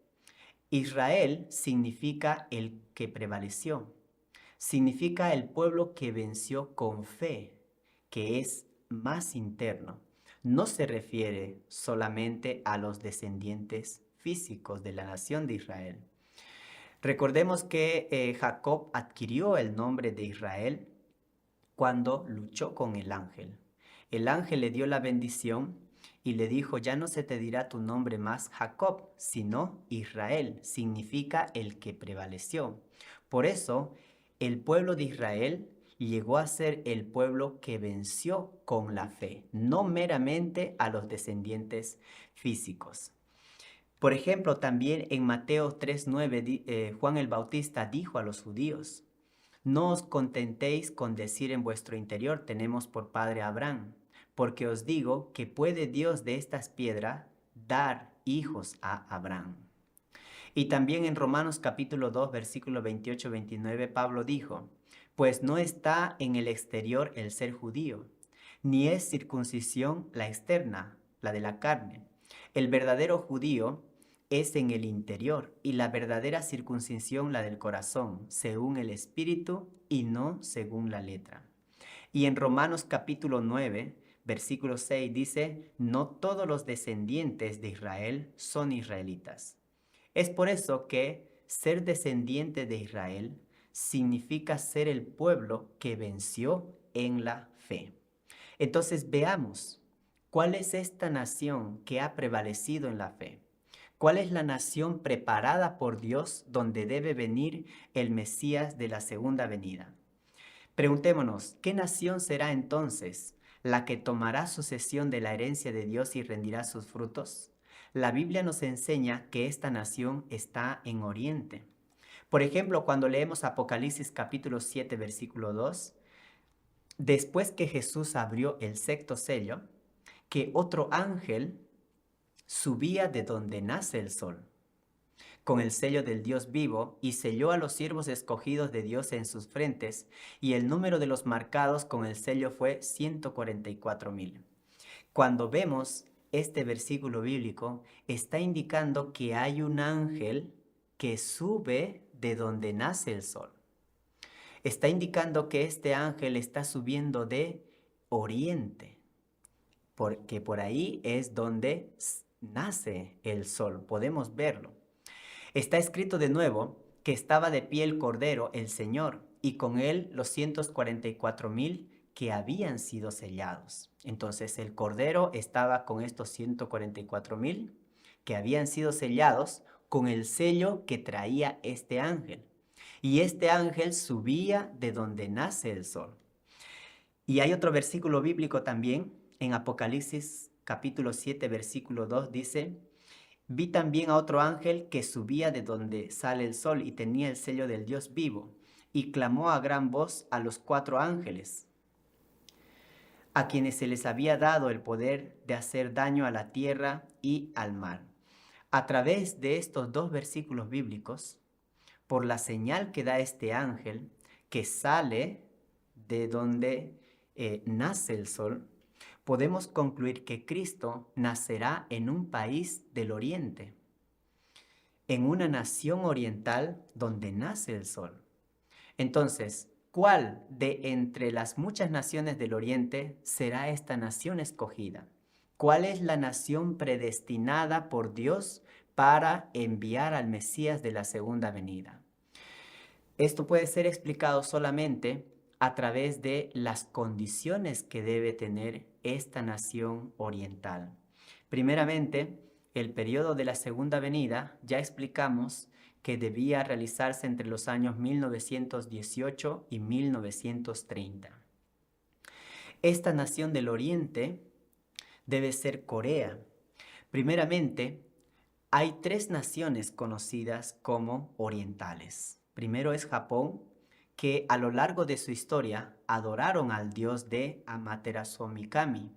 Israel significa el que prevaleció, significa el pueblo que venció con fe, que es más interno. No se refiere solamente a los descendientes físicos de la nación de Israel. Recordemos que Jacob adquirió el nombre de Israel cuando luchó con el ángel. El ángel le dio la bendición y le dijo: ya no se te dirá tu nombre más Jacob, sino Israel. Significa el que prevaleció. Por eso, el pueblo de Israel llegó a ser el pueblo que venció con la fe, no meramente a los descendientes físicos. Por ejemplo, también en Mateo 3:9, Juan el Bautista dijo a los judíos: no os contentéis con decir en vuestro interior: tenemos por padre a Abraham, porque os digo que puede Dios de estas piedras dar hijos a Abraham. Y también en Romanos capítulo 2, versículo 28-29, Pablo dijo: pues no está en el exterior el ser judío, ni es circuncisión la externa, la de la carne. El verdadero judío es en el interior, y la verdadera circuncisión la del corazón, según el espíritu y no según la letra. Y en Romanos capítulo 9, versículo 6 dice: no todos los descendientes de Israel son israelitas. Es por eso que ser descendiente de Israel significa ser el pueblo que venció en la fe. Entonces veamos, ¿cuál es esta nación que ha prevalecido en la fe? ¿Cuál es la nación preparada por Dios donde debe venir el Mesías de la segunda venida? Preguntémonos, ¿qué nación será entonces la que tomará posesión de la herencia de Dios y rendirá sus frutos? La Biblia nos enseña que esta nación está en Oriente. Por ejemplo, cuando leemos Apocalipsis capítulo 7, versículo 2, después que Jesús abrió el sexto sello, que otro ángel subía de donde nace el sol, con el sello del Dios vivo, y selló a los siervos escogidos de Dios en sus frentes, y el número de los marcados con el sello fue 144,000. Cuando vemos este versículo bíblico, está indicando que hay un ángel que sube de donde nace el sol. Está indicando que este ángel está subiendo de oriente, porque por ahí es donde nace el sol, podemos verlo. Está escrito de nuevo que estaba de pie el Cordero, el Señor, y con él los 144,000 que habían sido sellados. Entonces el Cordero estaba con estos 144,000 que habían sido sellados con el sello que traía este ángel. Y este ángel subía de donde nace el sol. Y hay otro versículo bíblico también, en Apocalipsis capítulo 7, versículo 2, dice: vi también a otro ángel que subía de donde sale el sol y tenía el sello del Dios vivo, y clamó a gran voz a los 4 ángeles, a quienes se les había dado el poder de hacer daño a la tierra y al mar. A través de estos 2 versículos bíblicos, por la señal que da este ángel, que sale de donde nace el sol, podemos concluir que Cristo nacerá en un país del oriente, en una nación oriental donde nace el sol. Entonces, ¿cuál de entre las muchas naciones del oriente será esta nación escogida? ¿Cuál es la nación predestinada por Dios para enviar al Mesías de la segunda venida? Esto puede ser explicado solamente a través de las condiciones que debe tener esta nación oriental. Primeramente, el periodo de la segunda venida, ya explicamos que debía realizarse entre los años 1918 y 1930. Esta nación del oriente debe ser Corea. Primeramente, hay 3 naciones conocidas como orientales. Primero es Japón, que a lo largo de su historia adoraron al dios de Amaterasu Mikami.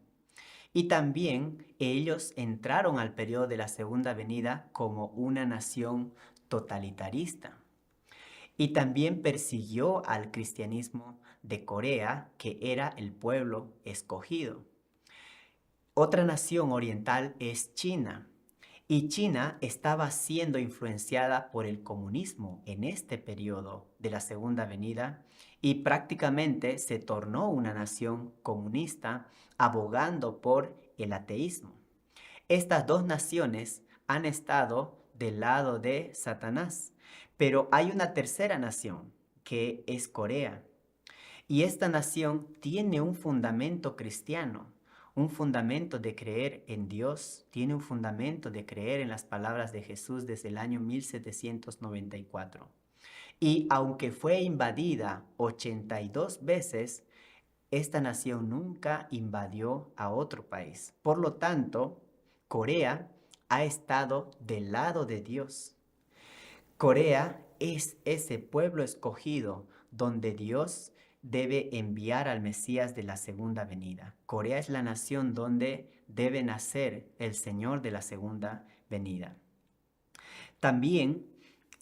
Y también ellos entraron al periodo de la segunda venida como una nación totalitarista. Y también persiguió al cristianismo de Corea, que era el pueblo escogido. Otra nación oriental es China. Y China estaba siendo influenciada por el comunismo en este periodo de la segunda venida y prácticamente se tornó una nación comunista abogando por el ateísmo. Estas 2 naciones han estado del lado de Satanás, pero hay una tercera nación que es Corea. Y esta nación tiene un fundamento cristiano, un fundamento de creer en Dios, tiene un fundamento de creer en las palabras de Jesús desde el año 1794. Y aunque fue invadida 82 veces, esta nación nunca invadió a otro país. Por lo tanto, Corea ha estado del lado de Dios. Corea es ese pueblo escogido donde Dios debe enviar al Mesías de la segunda venida. Corea es la nación donde debe nacer el Señor de la segunda venida. También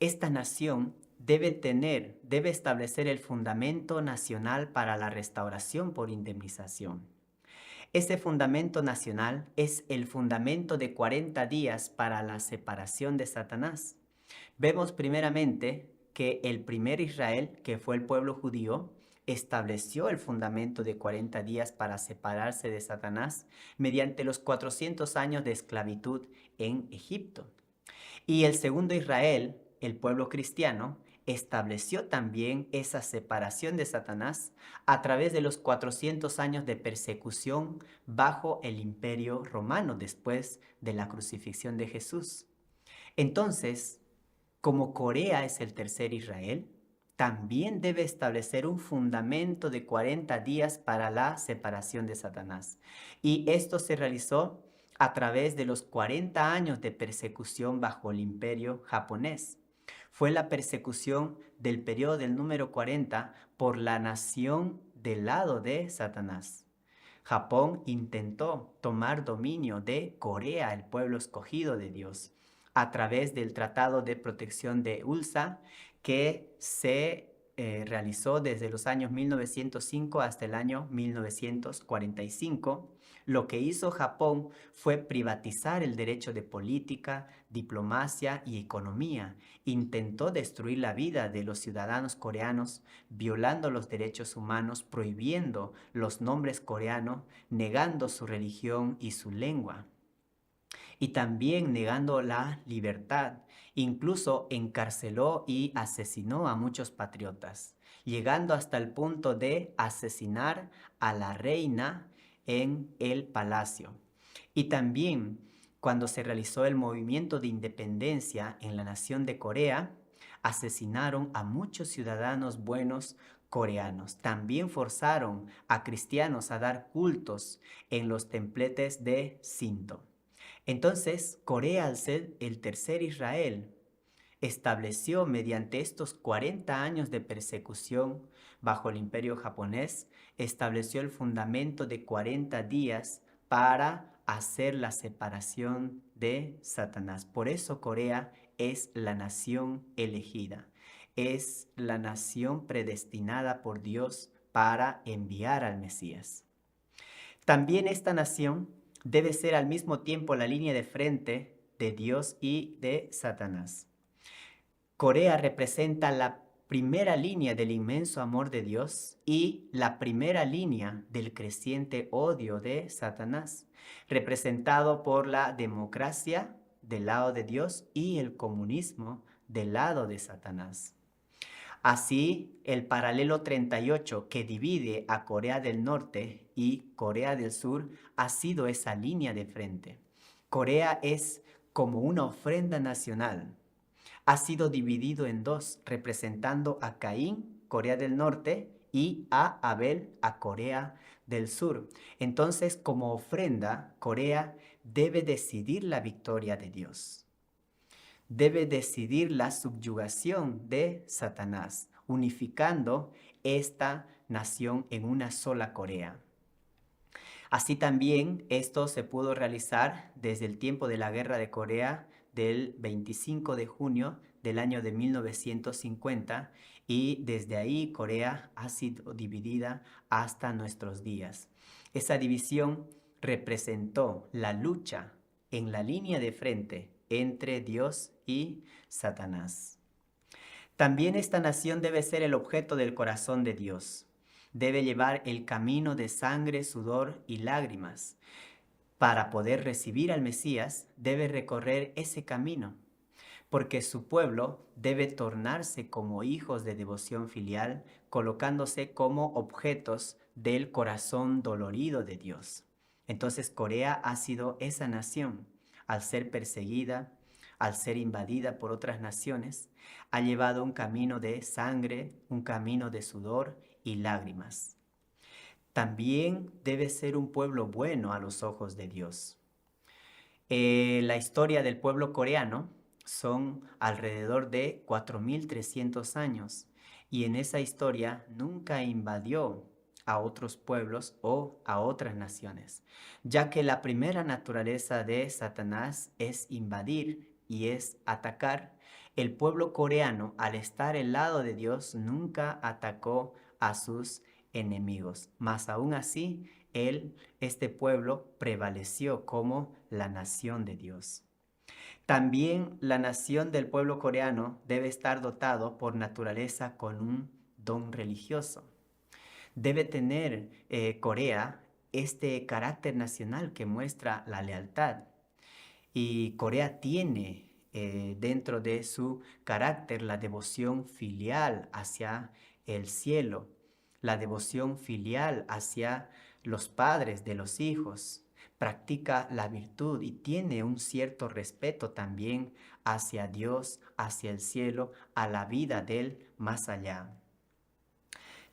esta nación debe establecer el fundamento nacional para la restauración por indemnización. Ese fundamento nacional es el fundamento de 40 días para la separación de Satanás. Vemos primeramente que el primer Israel, que fue el pueblo judío, estableció el fundamento de 40 días para separarse de Satanás mediante los 400 años de esclavitud en Egipto. Y el segundo Israel, el pueblo cristiano, estableció también esa separación de Satanás a través de los 400 años de persecución bajo el imperio romano después de la crucifixión de Jesús. Entonces, como Corea es el tercer Israel, también debe establecer un fundamento de 40 días para la separación de Satanás. Y esto se realizó a través de los 40 años de persecución bajo el imperio japonés. Fue la persecución del periodo del número 40 por la nación del lado de Satanás. Japón intentó tomar dominio de Corea, el pueblo escogido de Dios, a través del Tratado de Protección de Ulsa, que se realizó desde los años 1905 hasta el año 1945. Lo que hizo Japón fue privatizar el derecho de política, diplomacia y economía. Intentó destruir la vida de los ciudadanos coreanos, violando los derechos humanos, prohibiendo los nombres coreanos, negando su religión y su lengua, y también negando la libertad. Incluso encarceló y asesinó a muchos patriotas, llegando hasta el punto de asesinar a la reina en el palacio. Y también cuando se realizó el movimiento de independencia en la nación de Corea, asesinaron a muchos ciudadanos buenos coreanos. También forzaron a cristianos a dar cultos en los templetes de Shinto. Entonces, Corea, al ser el tercer Israel, estableció mediante estos 40 años de persecución bajo el imperio japonés, estableció el fundamento de 40 días para hacer la separación de Satanás. Por eso Corea es la nación elegida, es la nación predestinada por Dios para enviar al Mesías. También esta nación debe ser al mismo tiempo la línea de frente de Dios y de Satanás. Corea representa la primera línea del inmenso amor de Dios y la primera línea del creciente odio de Satanás, representado por la democracia del lado de Dios y el comunismo del lado de Satanás. Así, el paralelo 38 que divide a Corea del Norte y Corea del Sur ha sido esa línea de frente. Corea es como una ofrenda nacional. Ha sido dividido en dos, representando a Caín, Corea del Norte, y a Abel, a Corea del Sur. Entonces, como ofrenda, Corea debe decidir la victoria de Dios. Debe decidir la subyugación de Satanás, unificando esta nación en una sola Corea. Así también esto se pudo realizar desde el tiempo de la Guerra de Corea del 25 de junio del año de 1950, y desde ahí Corea ha sido dividida hasta nuestros días. Esa división representó la lucha en la línea de frente entre Dios y Satanás. También esta nación debe ser el objeto del corazón de Dios. Debe llevar el camino de sangre, sudor y lágrimas. Para poder recibir al Mesías, debe recorrer ese camino, porque su pueblo debe tornarse como hijos de devoción filial, colocándose como objetos del corazón dolorido de Dios. Entonces Corea ha sido esa nación, al ser perseguida, al ser invadida por otras naciones, ha llevado un camino de sangre, un camino de sudor y lágrimas. También debe ser un pueblo bueno a los ojos de Dios. La historia del pueblo coreano son alrededor de 4.300 años, y en esa historia nunca invadió a otros pueblos o a otras naciones, ya que la primera naturaleza de Satanás es invadir y es atacar. El pueblo coreano, al estar al lado de Dios, nunca atacó a sus enemigos, mas aún así este pueblo prevaleció como la nación de Dios. También la nación del pueblo coreano debe estar dotado por naturaleza con un don religioso. Debe tener Corea este carácter nacional que muestra la lealtad. Y Corea tiene dentro de su carácter la devoción filial hacia el cielo, la devoción filial hacia los padres de los hijos. Practica la virtud y tiene un cierto respeto también hacia Dios, hacia el cielo, a la vida del más allá.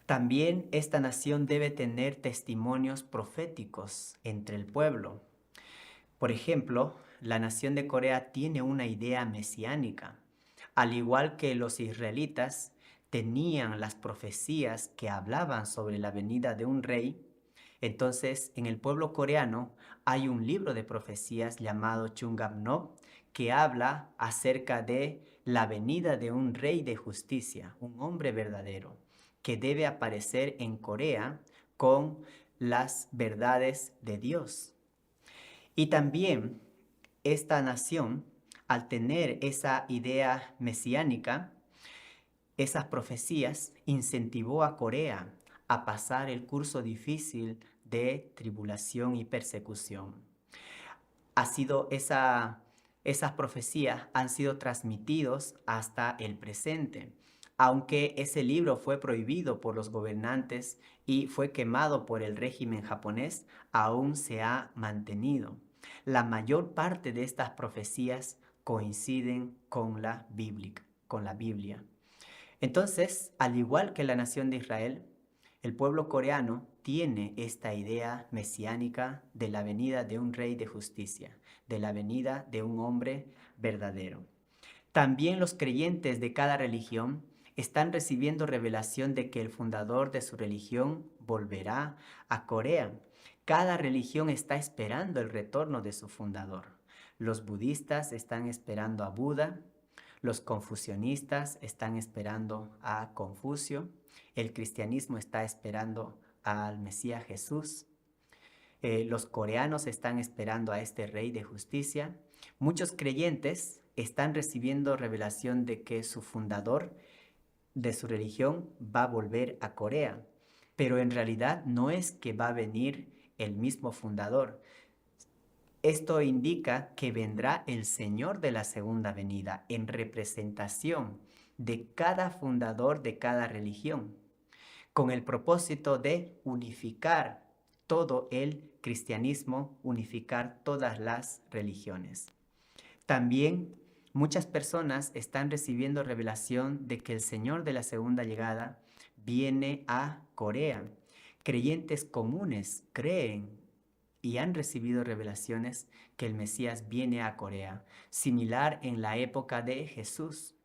También esta nación debe tener testimonios proféticos entre el pueblo. Por ejemplo, la nación de Corea tiene una idea mesiánica. Al igual que los israelitas tenían las profecías que hablaban sobre la venida de un rey, Entonces, en el pueblo coreano hay un libro de profecías llamado Chungam-no que habla acerca de la venida de un rey de justicia, un hombre verdadero, que debe aparecer en Corea con las verdades de Dios. Y también esta nación, al tener esa idea mesiánica, esas profecías incentivó a Corea a pasar el curso difícil de tribulación y persecución. Esas profecías han sido transmitidos hasta el presente. Aunque ese libro fue prohibido por los gobernantes y fue quemado por el régimen japonés, aún se ha mantenido. La mayor parte de estas profecías coinciden con la Biblia. Entonces, al igual que la nación de Israel, el pueblo coreano tiene esta idea mesiánica de la venida de un rey de justicia, de la venida de un hombre verdadero. También los creyentes de cada religión están recibiendo revelación de que el fundador de su religión volverá a Corea. Cada religión está esperando el retorno de su fundador. Los budistas están esperando a Buda, los confucianistas están esperando a Confucio, el cristianismo está esperando al Mesías Jesús, los coreanos están esperando a este rey de justicia. Muchos creyentes están recibiendo revelación de que su fundador de su religión va a volver a Corea, pero en realidad no es que va a venir el mismo fundador. Esto indica que vendrá el Señor de la segunda venida en representación de cada fundador de cada religión, con el propósito de unificar todo el cristianismo, unificar todas las religiones. También muchas personas están recibiendo revelación de que el Señor de la segunda llegada viene a Corea. Creyentes comunes creen y han recibido revelaciones que el Mesías viene a Corea, similar en la época de Jesús.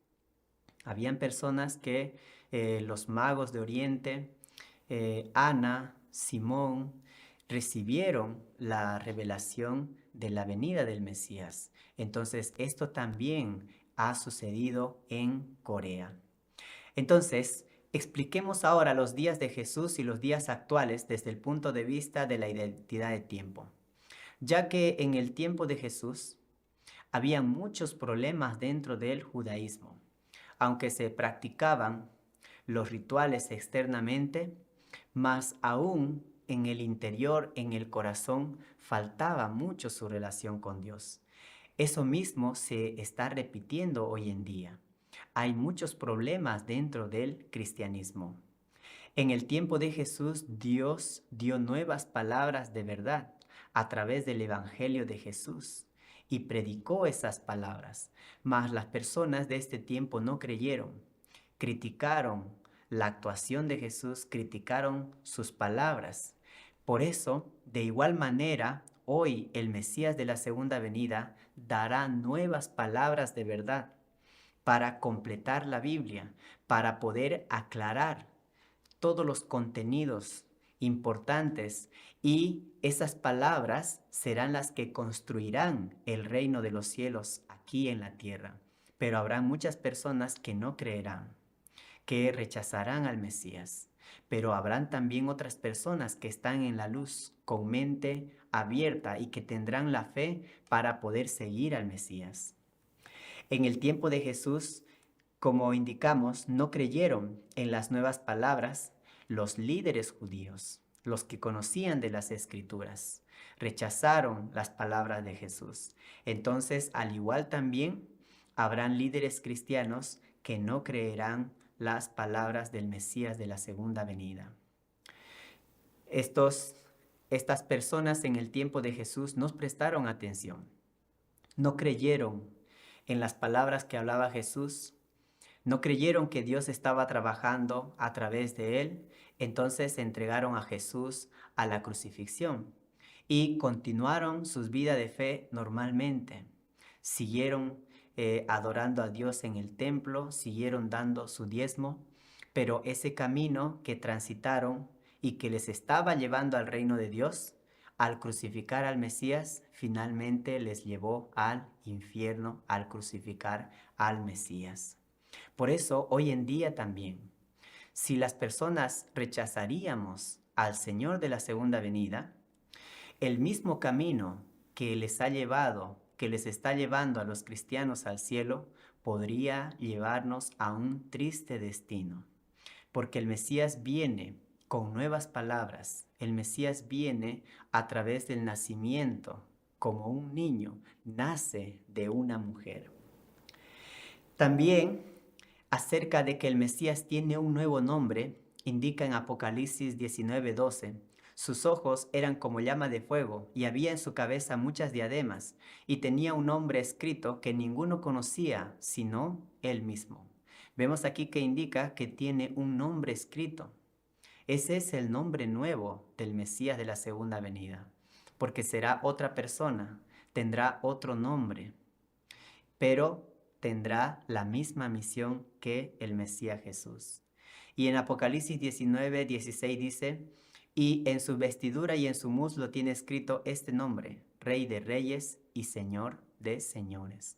Habían personas que los magos de Oriente, Ana, Simón, recibieron la revelación de la venida del Mesías. Entonces, esto también ha sucedido en Corea. Entonces, expliquemos ahora los días de Jesús y los días actuales desde el punto de vista de la identidad de tiempo, ya que en el tiempo de Jesús había muchos problemas dentro del judaísmo. Aunque se practicaban los rituales externamente, más aún en el interior, en el corazón, faltaba mucho su relación con Dios. Eso mismo se está repitiendo hoy en día. Hay muchos problemas dentro del cristianismo. En el tiempo de Jesús, Dios dio nuevas palabras de verdad a través del Evangelio de Jesús y predicó esas palabras. Mas las personas de este tiempo no creyeron, criticaron la actuación de Jesús, criticaron sus palabras. Por eso, de igual manera, hoy el Mesías de la segunda venida dará nuevas palabras de verdad para completar la Biblia, para poder aclarar todos los contenidos importantes, y esas palabras serán las que construirán el reino de los cielos aquí en la tierra. Pero habrá muchas personas que no creerán, que rechazarán al Mesías. Pero habrán también otras personas que están en la luz, con mente abierta, y que tendrán la fe para poder seguir al Mesías. En el tiempo de Jesús, como indicamos, no creyeron en las nuevas palabras los líderes judíos, los que conocían de las Escrituras. Rechazaron las palabras de Jesús. Entonces, al igual también, habrán líderes cristianos que no creerán las palabras del Mesías de la segunda venida. Estas personas en el tiempo de Jesús no prestaron atención, no creyeron en las palabras que hablaba Jesús, no creyeron que Dios estaba trabajando a través de él. Entonces se entregaron a Jesús a la crucifixión y continuaron sus vidas de fe normalmente. Siguieron adorando a Dios en el templo, siguieron dando su diezmo, pero ese camino que transitaron y que les estaba llevando al reino de Dios, al crucificar al Mesías, finalmente les llevó al infierno al crucificar al Mesías. Por eso, hoy en día también, si las personas rechazaríamos al Señor de la segunda venida, el mismo camino que les ha llevado, que les está llevando a los cristianos al cielo, podría llevarnos a un triste destino. Porque el Mesías viene con nuevas palabras. El Mesías viene a través del nacimiento, como un niño, nace de una mujer. También acerca de que el Mesías tiene un nuevo nombre, indica en Apocalipsis 19:12. Sus ojos eran como llama de fuego y había en su cabeza muchas diademas y tenía un nombre escrito que ninguno conocía sino él mismo. Vemos aquí que indica que tiene un nombre escrito. Ese es el nombre nuevo del Mesías de la segunda venida, porque será otra persona, tendrá otro nombre, pero tendrá la misma misión que el Mesías Jesús. Y en Apocalipsis 19:16 dice, y en su vestidura y en su muslo tiene escrito este nombre, Rey de Reyes y Señor de Señores.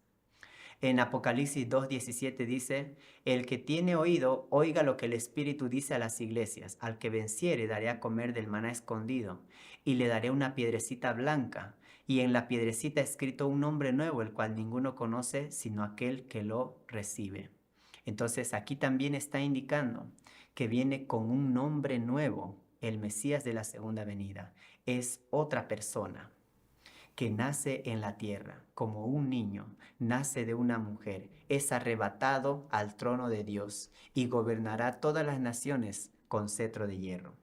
En Apocalipsis 2:17 dice, el que tiene oído, oiga lo que el Espíritu dice a las iglesias. Al que venciere daré a comer del maná escondido, y le daré una piedrecita blanca, y en la piedrecita escrito un nombre nuevo, el cual ninguno conoce, sino aquel que lo recibe. Entonces aquí también está indicando que viene con un nombre nuevo, el Mesías de la segunda venida. Es otra persona que nace en la tierra como un niño, nace de una mujer, es arrebatado al trono de Dios y gobernará todas las naciones con cetro de hierro.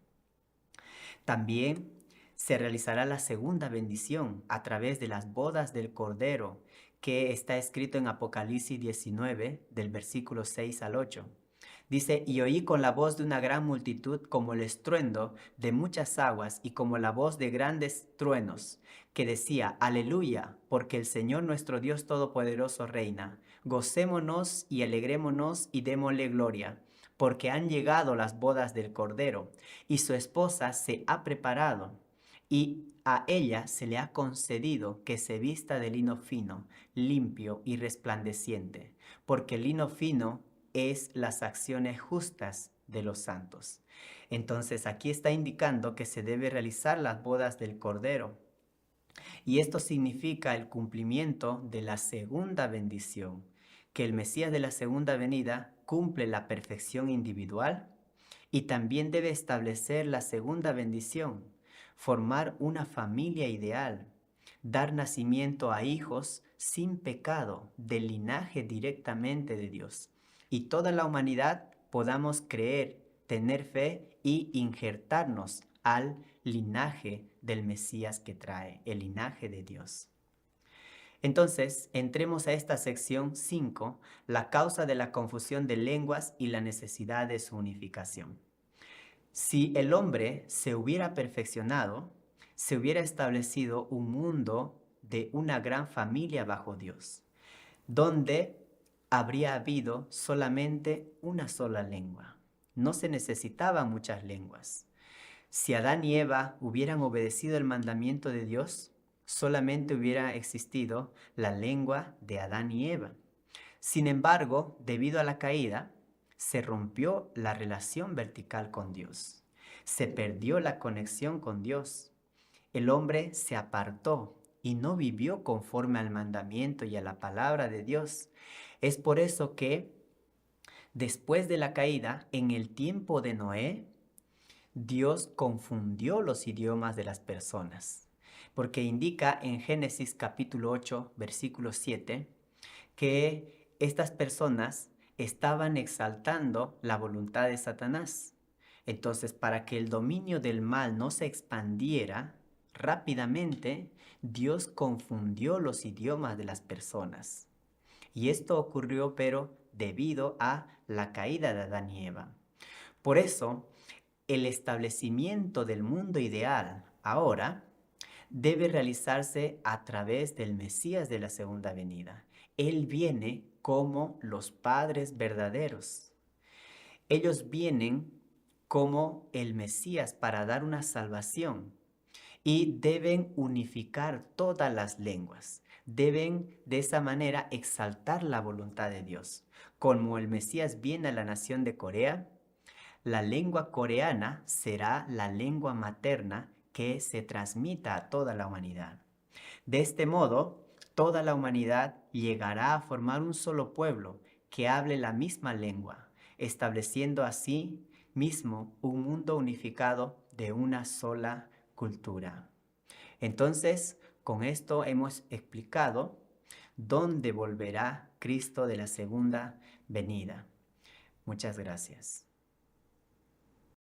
También se realizará la segunda bendición a través de las bodas del Cordero, que está escrito en Apocalipsis 19, del versículo 6 al 8. Dice, y oí con la voz de una gran multitud como el estruendo de muchas aguas y como la voz de grandes truenos, que decía, aleluya, porque el Señor nuestro Dios Todopoderoso reina. Gocémonos y alegrémonos y démosle gloria, porque han llegado las bodas del Cordero, y su esposa se ha preparado, y a ella se le ha concedido que se vista de lino fino, limpio y resplandeciente, porque el lino fino es las acciones justas de los santos. Entonces aquí está indicando que se debe realizar las bodas del Cordero. Y esto significa el cumplimiento de la segunda bendición, que el Mesías de la segunda venida cumple la perfección individual y también debe establecer la segunda bendición, formar una familia ideal, dar nacimiento a hijos sin pecado, del linaje directamente de Dios. Y toda la humanidad podamos creer, tener fe y injertarnos al linaje del Mesías que trae, el linaje de Dios. Entonces, entremos a esta sección 5, la causa de la confusión de lenguas y la necesidad de su unificación. Si el hombre se hubiera perfeccionado, se hubiera establecido un mundo de una gran familia bajo Dios, donde habría habido solamente una sola lengua. No se necesitaban muchas lenguas. Si Adán y Eva hubieran obedecido el mandamiento de Dios, solamente hubiera existido la lengua de Adán y Eva. Sin embargo, debido a la caída, se rompió la relación vertical con Dios. Se perdió la conexión con Dios. El hombre se apartó y no vivió conforme al mandamiento y a la palabra de Dios. Es por eso que después de la caída, en el tiempo de Noé, Dios confundió los idiomas de las personas, porque indica en Génesis capítulo 8, versículo 7, que estas personas estaban exaltando la voluntad de Satanás. Entonces, para que el dominio del mal no se expandiera rápidamente, Dios confundió los idiomas de las personas. Y esto ocurrió, pero debido a la caída de Adán y Eva. Por eso, el establecimiento del mundo ideal ahora debe realizarse a través del Mesías de la segunda venida. Él viene como los padres verdaderos. Ellos vienen como el Mesías para dar una salvación y deben unificar todas las lenguas. Deben de esa manera exaltar la voluntad de Dios. Como el Mesías viene a la nación de Corea, la lengua coreana será la lengua materna que se transmita a toda la humanidad. De este modo, toda la humanidad llegará a formar un solo pueblo que hable la misma lengua, estableciendo así mismo un mundo unificado de una sola cultura. Entonces, con esto hemos explicado dónde volverá Cristo de la segunda venida. Muchas gracias.